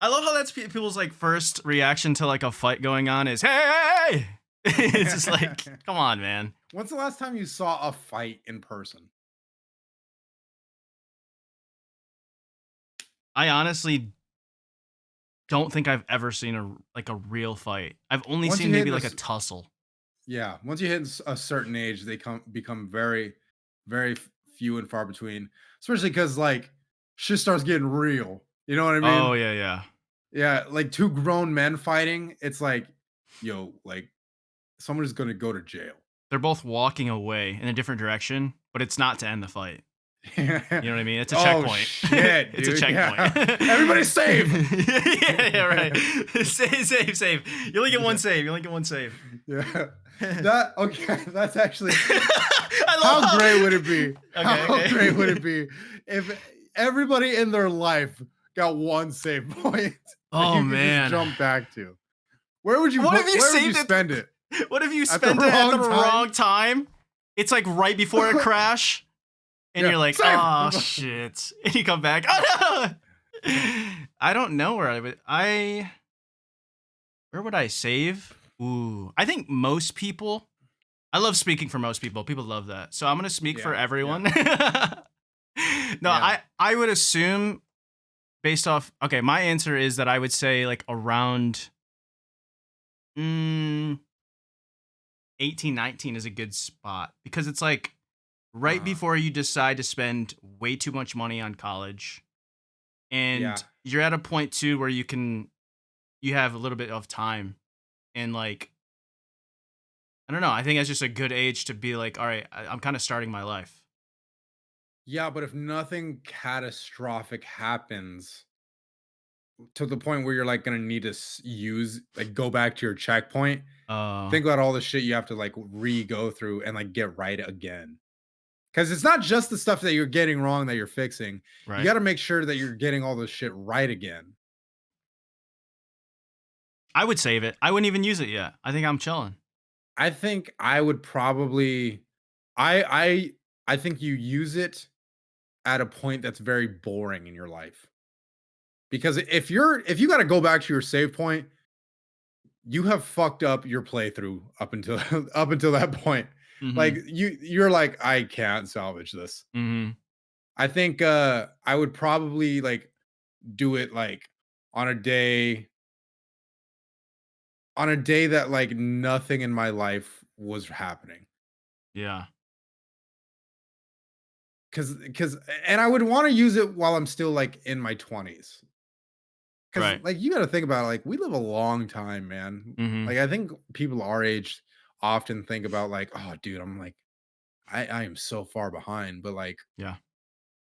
Speaker 2: I love how that's people's like first reaction to like a fight going on is hey. It's just like, come on, man.
Speaker 1: When's the last time you saw a fight in person?
Speaker 2: I honestly don't think I've ever seen a real fight. I've only
Speaker 1: Once you
Speaker 2: seen
Speaker 1: hit
Speaker 2: maybe like a
Speaker 1: this-
Speaker 2: tussle.
Speaker 1: Yeah, once you hit a certain age, they become very, very few and far between. Especially because like shit starts getting real. You know what I mean?
Speaker 2: Oh yeah.
Speaker 1: Yeah, like two grown men fighting. It's like, yo, like somebody's gonna go to jail.
Speaker 2: They're both walking away in a different direction, but it's not to end the fight. You know what I mean? It's a checkpoint.
Speaker 1: Shit,
Speaker 2: It's a
Speaker 1: dude,
Speaker 2: checkpoint.
Speaker 1: yeah. Everybody save.
Speaker 2: yeah, right. Save. You only get one save.
Speaker 1: Yeah. That okay. That's actually
Speaker 2: I love
Speaker 1: how great would it be? How
Speaker 2: okay.
Speaker 1: great would it be if everybody in their life got one save point? that
Speaker 2: Oh,
Speaker 1: you could
Speaker 2: man.
Speaker 1: just jump back to. Where would you?
Speaker 2: What if you
Speaker 1: where would
Speaker 2: saved
Speaker 1: you
Speaker 2: it-
Speaker 1: spend it?
Speaker 2: What if you
Speaker 1: At the
Speaker 2: spend it at the
Speaker 1: wrong time?
Speaker 2: wrong time? It's like right before a crash, and
Speaker 1: Yeah,
Speaker 2: you're like,
Speaker 1: save.
Speaker 2: oh shit, and you come back. Oh no! I don't know where I would. Where would I save? Ooh, I think most people. I love speaking for most people. People love that, so I'm gonna speak for
Speaker 1: Yeah,
Speaker 2: everyone. No,
Speaker 1: Yeah.
Speaker 2: I would assume based off. Okay, my answer is that I would say like around. 18, 19 is a good spot because it's like right
Speaker 1: Uh-huh.
Speaker 2: before you decide to spend way too much money on college, and
Speaker 1: Yeah.
Speaker 2: you're at a point too where you have a little bit of time, and like I don't know, I think that's just a good age to be like, all right, I'm kind of starting my life.
Speaker 1: Yeah, but if nothing catastrophic happens to the point where you're like gonna need to use like go back to your checkpoint, think about all the shit you have to like re go through and like get right again. Because it's not just the stuff that you're getting wrong that you're fixing. You
Speaker 2: Right.
Speaker 1: got to make sure that you're getting all this shit right again.
Speaker 2: I would save it. I wouldn't even use it yet. I think I'm chilling.
Speaker 1: I think I would probably I I think you use it at a point that's very boring in your life. Because if you got to go back to your save point, you have fucked up your playthrough up until up until that point. Like
Speaker 2: Mhm.
Speaker 1: you're like I can't salvage this.
Speaker 2: Mhm.
Speaker 1: I think I would probably like do it like on a day on a day that like nothing in my life was happening.
Speaker 2: Yeah.
Speaker 1: Cause and I would want to use it while I'm still like in my 20s. Cause
Speaker 2: Right.
Speaker 1: like you gotta think about it, like we live a long time, man.
Speaker 2: Mhm.
Speaker 1: Like I think people our age often think about like, oh dude, I'm like, I am so far behind. But like
Speaker 2: Yeah.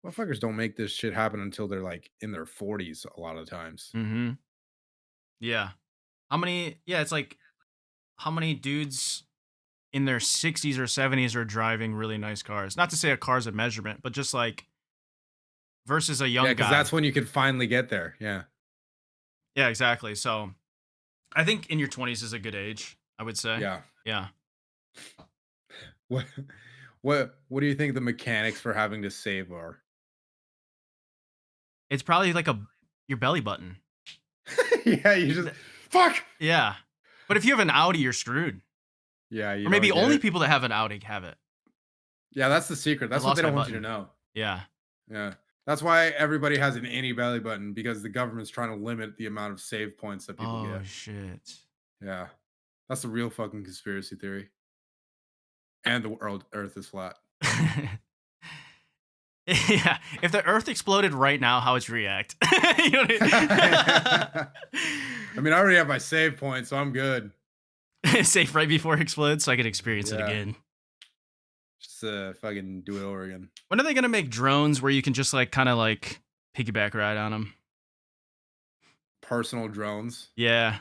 Speaker 1: motherfuckers don't make this shit happen until they're like in their 40s a lot of times.
Speaker 2: Mhm. Yeah. How many yeah, it's like how many dudes in their 60s or 70s are driving really nice cars? Not to say a car's a measurement, but just like versus a
Speaker 1: Yeah,
Speaker 2: young
Speaker 1: because
Speaker 2: guy.
Speaker 1: that's when you can finally get there. Yeah.
Speaker 2: Yeah, exactly. So, I think in your 20s is a good age, I would say.
Speaker 1: Yeah.
Speaker 2: Yeah.
Speaker 1: What what do you think the mechanics for having to save are?
Speaker 2: It's probably like a your belly button.
Speaker 1: Yeah, you just
Speaker 2: Th
Speaker 1: fuck.
Speaker 2: Yeah. But if you have an Audi, you're screwed.
Speaker 1: Yeah, you
Speaker 2: Or
Speaker 1: don't
Speaker 2: maybe
Speaker 1: get
Speaker 2: only
Speaker 1: it.
Speaker 2: people that have an Audi have it.
Speaker 1: Yeah, that's the secret.
Speaker 2: I
Speaker 1: That's what they
Speaker 2: lost my
Speaker 1: don't want you to
Speaker 2: button.
Speaker 1: know.
Speaker 2: Yeah.
Speaker 1: Yeah. That's why everybody has an innie belly button because the government's trying to limit the amount of save points that people
Speaker 2: Oh,
Speaker 1: get.
Speaker 2: shit.
Speaker 1: Yeah. That's a real fucking conspiracy theory. And the world earth is flat.
Speaker 2: Yeah, if the Earth exploded right now, how would you react? You know what
Speaker 1: I
Speaker 2: I
Speaker 1: mean, I already have my save point, so I'm good.
Speaker 2: mean? Safe right before it explodes so I could experience it
Speaker 1: Yeah.
Speaker 2: again.
Speaker 1: Just fucking do it over again.
Speaker 2: When are they gonna make drones where you can just like kind of like piggyback ride on them?
Speaker 1: Personal drones.
Speaker 2: Yeah.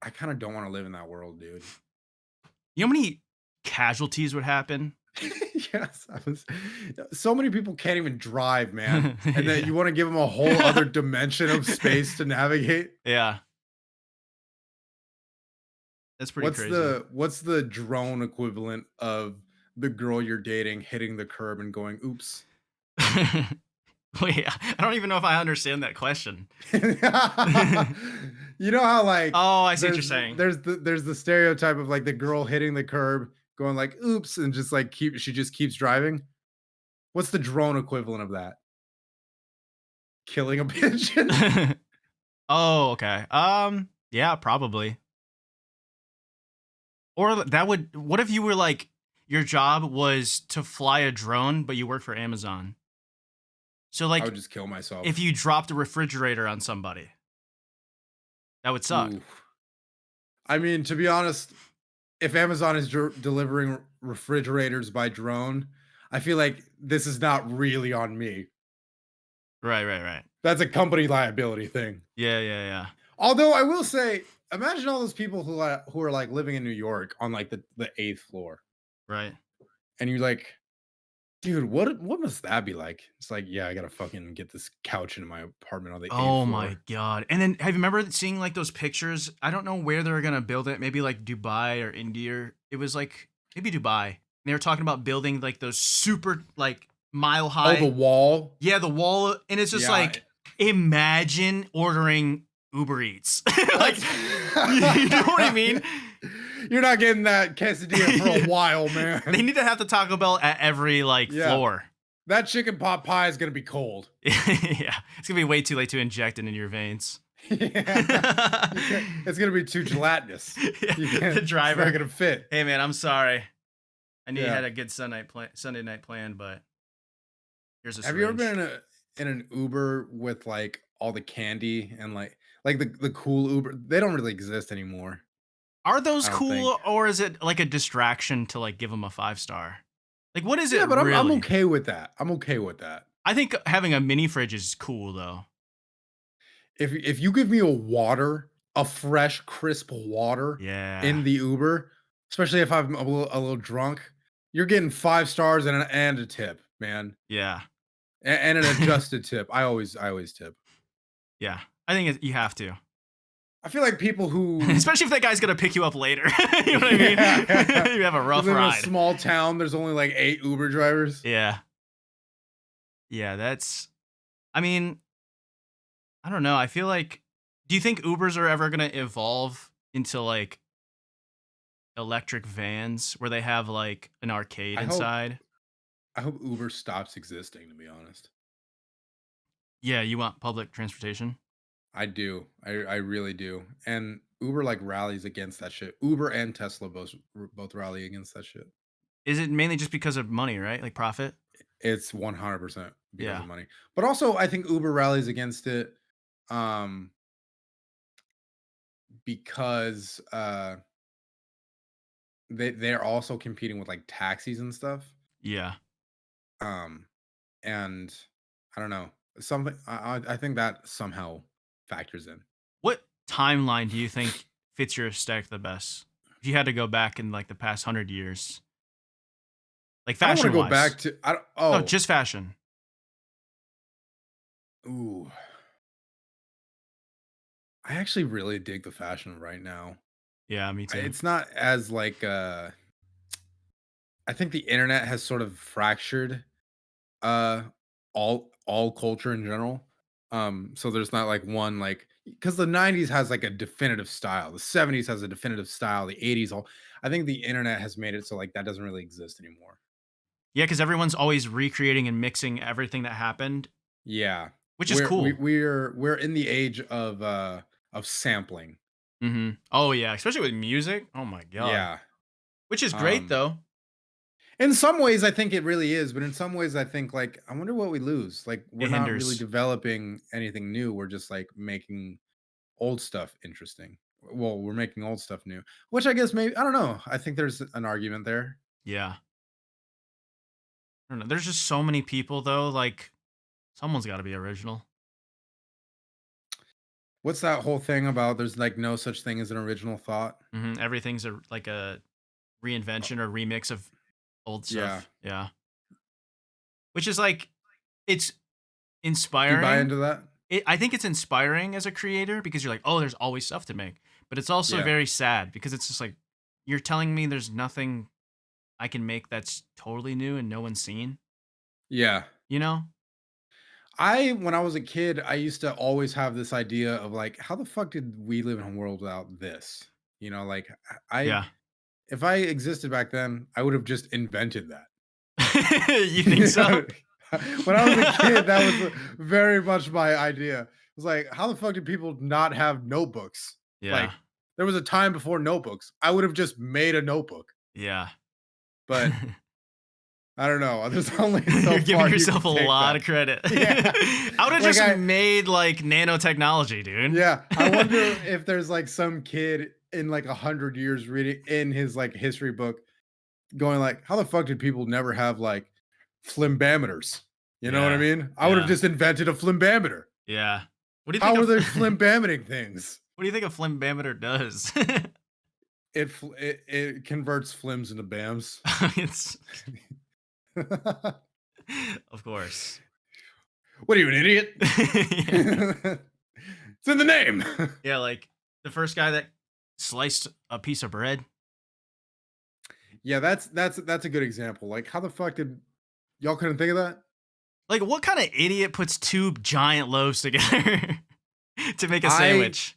Speaker 1: I kind of don't want to live in that world, dude.
Speaker 2: You know how many casualties would happen?
Speaker 1: Yes, so many people can't even drive, man. And then
Speaker 2: Yeah.
Speaker 1: you want to give them a whole other dimension of space to navigate.
Speaker 2: Yeah. That's pretty
Speaker 1: What's
Speaker 2: crazy.
Speaker 1: the drone equivalent of the girl you're dating hitting the curb and going, "Oops."
Speaker 2: Wait, I don't even know if I understand that question.
Speaker 1: You know how like
Speaker 2: Oh, I see what you're saying.
Speaker 1: there's the stereotype of like the girl hitting the curb going like, "Oops," and just like she just keeps driving. What's the drone equivalent of that? Killing a pigeon?
Speaker 2: Oh, okay. Yeah, probably. Or that would what if you were like your job was to fly a drone, but you work for Amazon? So
Speaker 1: I would
Speaker 2: like
Speaker 1: just kill
Speaker 2: if
Speaker 1: myself.
Speaker 2: you dropped a refrigerator on somebody, that would suck.
Speaker 1: Ooh. I mean, to be honest, if Amazon is delivering refrigerators by drone, I feel like this is not really on me.
Speaker 2: Right, right, right.
Speaker 1: That's a company liability thing.
Speaker 2: Yeah, yeah, yeah.
Speaker 1: Although I will say, imagine all those people who are like living in New York on like the eighth floor,
Speaker 2: Right.
Speaker 1: and you're like, dude, what must that be like? It's like, yeah, I gotta fucking get this couch into my apartment on the eighth
Speaker 2: Oh my
Speaker 1: floor.
Speaker 2: god. And then have you remember seeing like those pictures? I don't know where they're gonna build it. Maybe like Dubai or India. It was like maybe Dubai. And they were talking about building like those super like mile
Speaker 1: Oh, the
Speaker 2: high.
Speaker 1: wall.
Speaker 2: Yeah, the wall. And it's just
Speaker 1: Yeah,
Speaker 2: like imagine ordering Uber Eats. Like
Speaker 1: that's
Speaker 2: you know what I mean?
Speaker 1: you're not getting that quesadilla for a while,
Speaker 2: They
Speaker 1: man.
Speaker 2: need to have the Taco Bell at every like
Speaker 1: Yeah,
Speaker 2: floor.
Speaker 1: that chicken pot pie is gonna be cold.
Speaker 2: Yeah. It's gonna be way too late to inject it into your veins.
Speaker 1: Yeah, it's gonna be too gelatinous.
Speaker 2: Yeah,
Speaker 1: You can't.
Speaker 2: the
Speaker 1: It's
Speaker 2: driver.
Speaker 1: not gonna fit.
Speaker 2: Hey man, I'm sorry. I knew you
Speaker 1: Yeah.
Speaker 2: had a good Sunday night plan, but here's a
Speaker 1: Have you ever
Speaker 2: syringe.
Speaker 1: been in an Uber with like all the candy and like the cool Uber? They don't really exist anymore.
Speaker 2: Are those
Speaker 1: I don't think.
Speaker 2: cool or is it like a distraction to like give them a 5 star? Like what is it
Speaker 1: Yeah, but I'm
Speaker 2: really?
Speaker 1: okay with that. I'm okay with that.
Speaker 2: I think having a mini fridge is cool though.
Speaker 1: If you give me a fresh, crisp water
Speaker 2: Yeah.
Speaker 1: in the Uber, especially if I'm a little drunk. You're getting 5 stars and a tip, man,
Speaker 2: Yeah.
Speaker 1: and an adjusted tip. I always tip.
Speaker 2: Yeah. I think you have to.
Speaker 1: I feel like people who
Speaker 2: Especially if that guy's gonna pick you up later. You know what I mean?
Speaker 1: yeah,
Speaker 2: You have a
Speaker 1: you
Speaker 2: rough
Speaker 1: live in a
Speaker 2: ride.
Speaker 1: small town, there's only, like, 8 Uber drivers.
Speaker 2: Yeah. Yeah, that's I mean, I don't know. I feel like do you think Ubers are ever gonna evolve into like electric vans where they have like an arcade
Speaker 1: I hope
Speaker 2: inside?
Speaker 1: I hope Uber stops existing, to be honest.
Speaker 2: Yeah, you want public transportation?
Speaker 1: I do. I really do. And Uber, like, rallies against that shit. Uber and Tesla both rally against that shit.
Speaker 2: Is it mainly just because of money, right? Like profit?
Speaker 1: It's 100% because
Speaker 2: Yeah.
Speaker 1: of money. But also, I think Uber rallies against it, um, because, they're also competing with, like, taxis and stuff.
Speaker 2: Yeah.
Speaker 1: Um, and I don't know, something I think that somehow factors in.
Speaker 2: What timeline do you think fits your aesthetic the best? If you had to go back in like the past 100 years, like
Speaker 1: I don't wanna
Speaker 2: fashion
Speaker 1: go
Speaker 2: wise.
Speaker 1: back to I don't
Speaker 2: No,
Speaker 1: oh,
Speaker 2: just fashion.
Speaker 1: ooh, I actually really dig the fashion right now.
Speaker 2: Yeah, me too.
Speaker 1: It's not as, like, I think the internet has sort of fractured, uh, all culture in general. So there's not, like, one, like, because the '90s has, like, a definitive style, the '70s has a definitive style, the '80s all I think the internet has made it so, like, that doesn't really exist anymore.
Speaker 2: Yeah, because everyone's always recreating and mixing everything that happened,
Speaker 1: Yeah.
Speaker 2: which is
Speaker 1: We're we
Speaker 2: cool.
Speaker 1: we're in the age of sampling.
Speaker 2: Oh yeah, especially with music. Oh my god.
Speaker 1: Yeah.
Speaker 2: Which is great
Speaker 1: Um,
Speaker 2: though.
Speaker 1: in some ways I think it really is, but in some ways I think, like, I wonder what we lose. Like, we're
Speaker 2: It
Speaker 1: not really
Speaker 2: hinders.
Speaker 1: developing anything new. We're just, like, making old stuff interesting. Well, we're making old stuff new, which I guess maybe I don't know. I think there's an argument there.
Speaker 2: Yeah. I don't know. There's just so many people though. Like someone's got to be original.
Speaker 1: What's that whole thing about there's, like, no such thing as an original thought?
Speaker 2: Everything's like a
Speaker 1: Uh,
Speaker 2: reinvention or remix of old
Speaker 1: yeah.
Speaker 2: stuff. Yeah. Which is like it's
Speaker 1: Do you buy
Speaker 2: inspiring.
Speaker 1: into that?
Speaker 2: I think it's inspiring as a creator because you're like, oh, there's always stuff to make. But it's also
Speaker 1: Yeah.
Speaker 2: very sad because it's just like you're telling me there's nothing I can make that's totally new and no one's seen.
Speaker 1: Yeah.
Speaker 2: You know?
Speaker 1: When I was a kid, I used to always have this idea of, like, how the fuck did we live in a world without this? Like, I
Speaker 2: Yeah.
Speaker 1: if I existed back then, I would have just invented that.
Speaker 2: You think
Speaker 1: You
Speaker 2: so?
Speaker 1: know? When I was a kid, that was very much my idea. It was like, how the fuck did people not have notebooks?
Speaker 2: Yeah.
Speaker 1: Like, there was a time before notebooks. I would have just made a notebook,
Speaker 2: Yeah.
Speaker 1: but I don't know. There's only so
Speaker 2: You're giving
Speaker 1: far you
Speaker 2: yourself
Speaker 1: can
Speaker 2: a
Speaker 1: take
Speaker 2: lot
Speaker 1: that.
Speaker 2: of credit.
Speaker 1: Yeah.
Speaker 2: I would have
Speaker 1: Like
Speaker 2: just
Speaker 1: I
Speaker 2: made like nanotechnology, dude.
Speaker 1: Yeah, I wonder if there's, like, some kid in, like, 100 years reading in his, like, history book going like, "How the fuck did people never have, like, flimbameters?" You know what I
Speaker 2: Yeah.
Speaker 1: mean? I would have
Speaker 2: Yeah.
Speaker 1: just invented a flimbameter.
Speaker 2: Yeah. What do you think
Speaker 1: How are
Speaker 2: of
Speaker 1: they flimbameting things?
Speaker 2: what do you think a flimbameter does?
Speaker 1: It converts flims into bams.
Speaker 2: It's of course.
Speaker 1: What are you, an idiot?
Speaker 2: Yeah.
Speaker 1: It's in the name.
Speaker 2: Yeah, like the first guy that sliced a piece of bread.
Speaker 1: Yeah, that's a good example. Like, how the fuck did y'all couldn't think of that?
Speaker 2: Like, what kind of idiot puts two giant loaves together to make a
Speaker 1: I
Speaker 2: sandwich?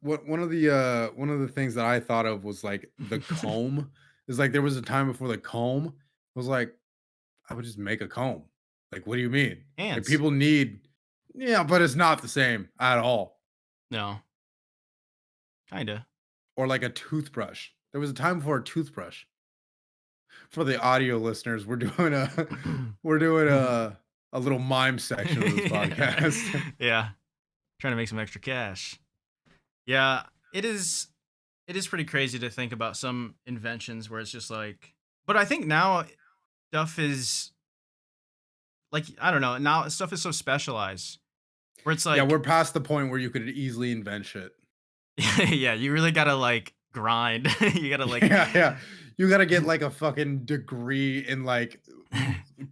Speaker 1: one of the things that I thought of was, like, the comb. Is like there was a time before the comb was like, I would just make a comb. Like, what do you mean? Like,
Speaker 2: Hands.
Speaker 1: people need yeah, but it's not the same at all.
Speaker 2: No, kinda.
Speaker 1: Or like a toothbrush. There was a time before a toothbrush. For the audio listeners, we're doing a little mime section of this
Speaker 2: Yeah.
Speaker 1: podcast.
Speaker 2: Yeah. Trying to make some extra cash. Yeah, it is pretty crazy to think about some inventions where it's just like but I think now stuff is like I don't know, now stuff is so specialized where it's
Speaker 1: Yeah,
Speaker 2: like
Speaker 1: we're past the point where you could easily invent shit.
Speaker 2: yeah, you really got to like grind. You gotta like,
Speaker 1: Yeah. You gotta get like a fucking degree in like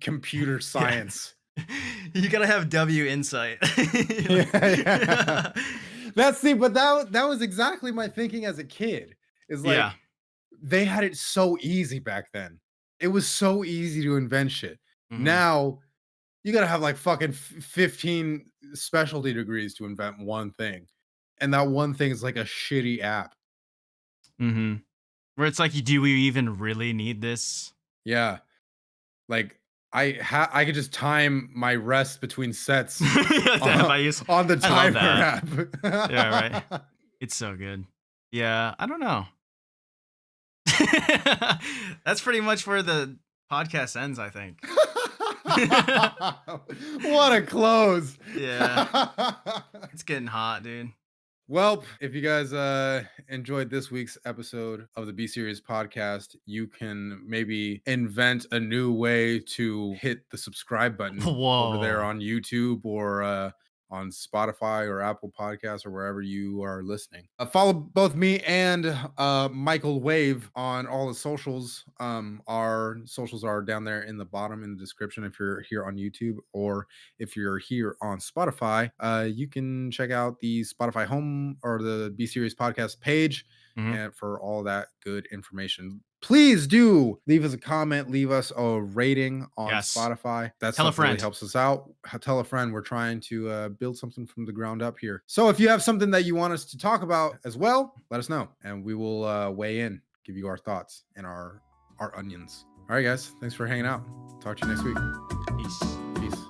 Speaker 1: computer
Speaker 2: yeah,
Speaker 1: science.
Speaker 2: you gotta have W insight.
Speaker 1: Yeah, yeah. That's see, but that was exactly my thinking as a kid. Is
Speaker 2: Yeah.
Speaker 1: like they had it so easy back then. It was so easy to invent shit.
Speaker 2: Hmm.
Speaker 1: Now you gotta have like fucking 15 specialty degrees to invent one thing. And that one thing is like a shitty app.
Speaker 2: Hmm. Where it's like, do we even really need this?
Speaker 1: Yeah. Like I could just time my rest between sets
Speaker 2: Yeah, damn,
Speaker 1: on, on the
Speaker 2: I love
Speaker 1: timer
Speaker 2: that. Yeah, right.
Speaker 1: app.
Speaker 2: It's so good. Yeah, I don't know. That's pretty much where the podcast ends, I think.
Speaker 1: What a close.
Speaker 2: Yeah, it's getting hot, dude.
Speaker 1: Well, if you guys enjoyed this week's episode of the Be Serious podcast, you can maybe invent a new way to hit the subscribe button over there
Speaker 2: Whoa.
Speaker 1: on YouTube or on Spotify or Apple Podcasts or wherever you are listening. Follow both me and Michael Wave on all the socials. Our socials are down there in the bottom in the description if you're here on YouTube, or if you're here on Spotify, you can check out the Spotify home or the Be Serious podcast page
Speaker 2: Mhm.
Speaker 1: and for all that good information. Please do leave us a comment, leave us a rating on
Speaker 2: Yes.
Speaker 1: Spotify. That
Speaker 2: Tell a
Speaker 1: stuff really
Speaker 2: friend.
Speaker 1: helps us out. Tell a friend. We're trying to build something from the ground up here. So if you have something that you want us to talk about as well, let us know and we will weigh in, give you our thoughts and our onions. All right, guys. Thanks for hanging out. Talk to you next week.
Speaker 2: Peace.
Speaker 1: Peace.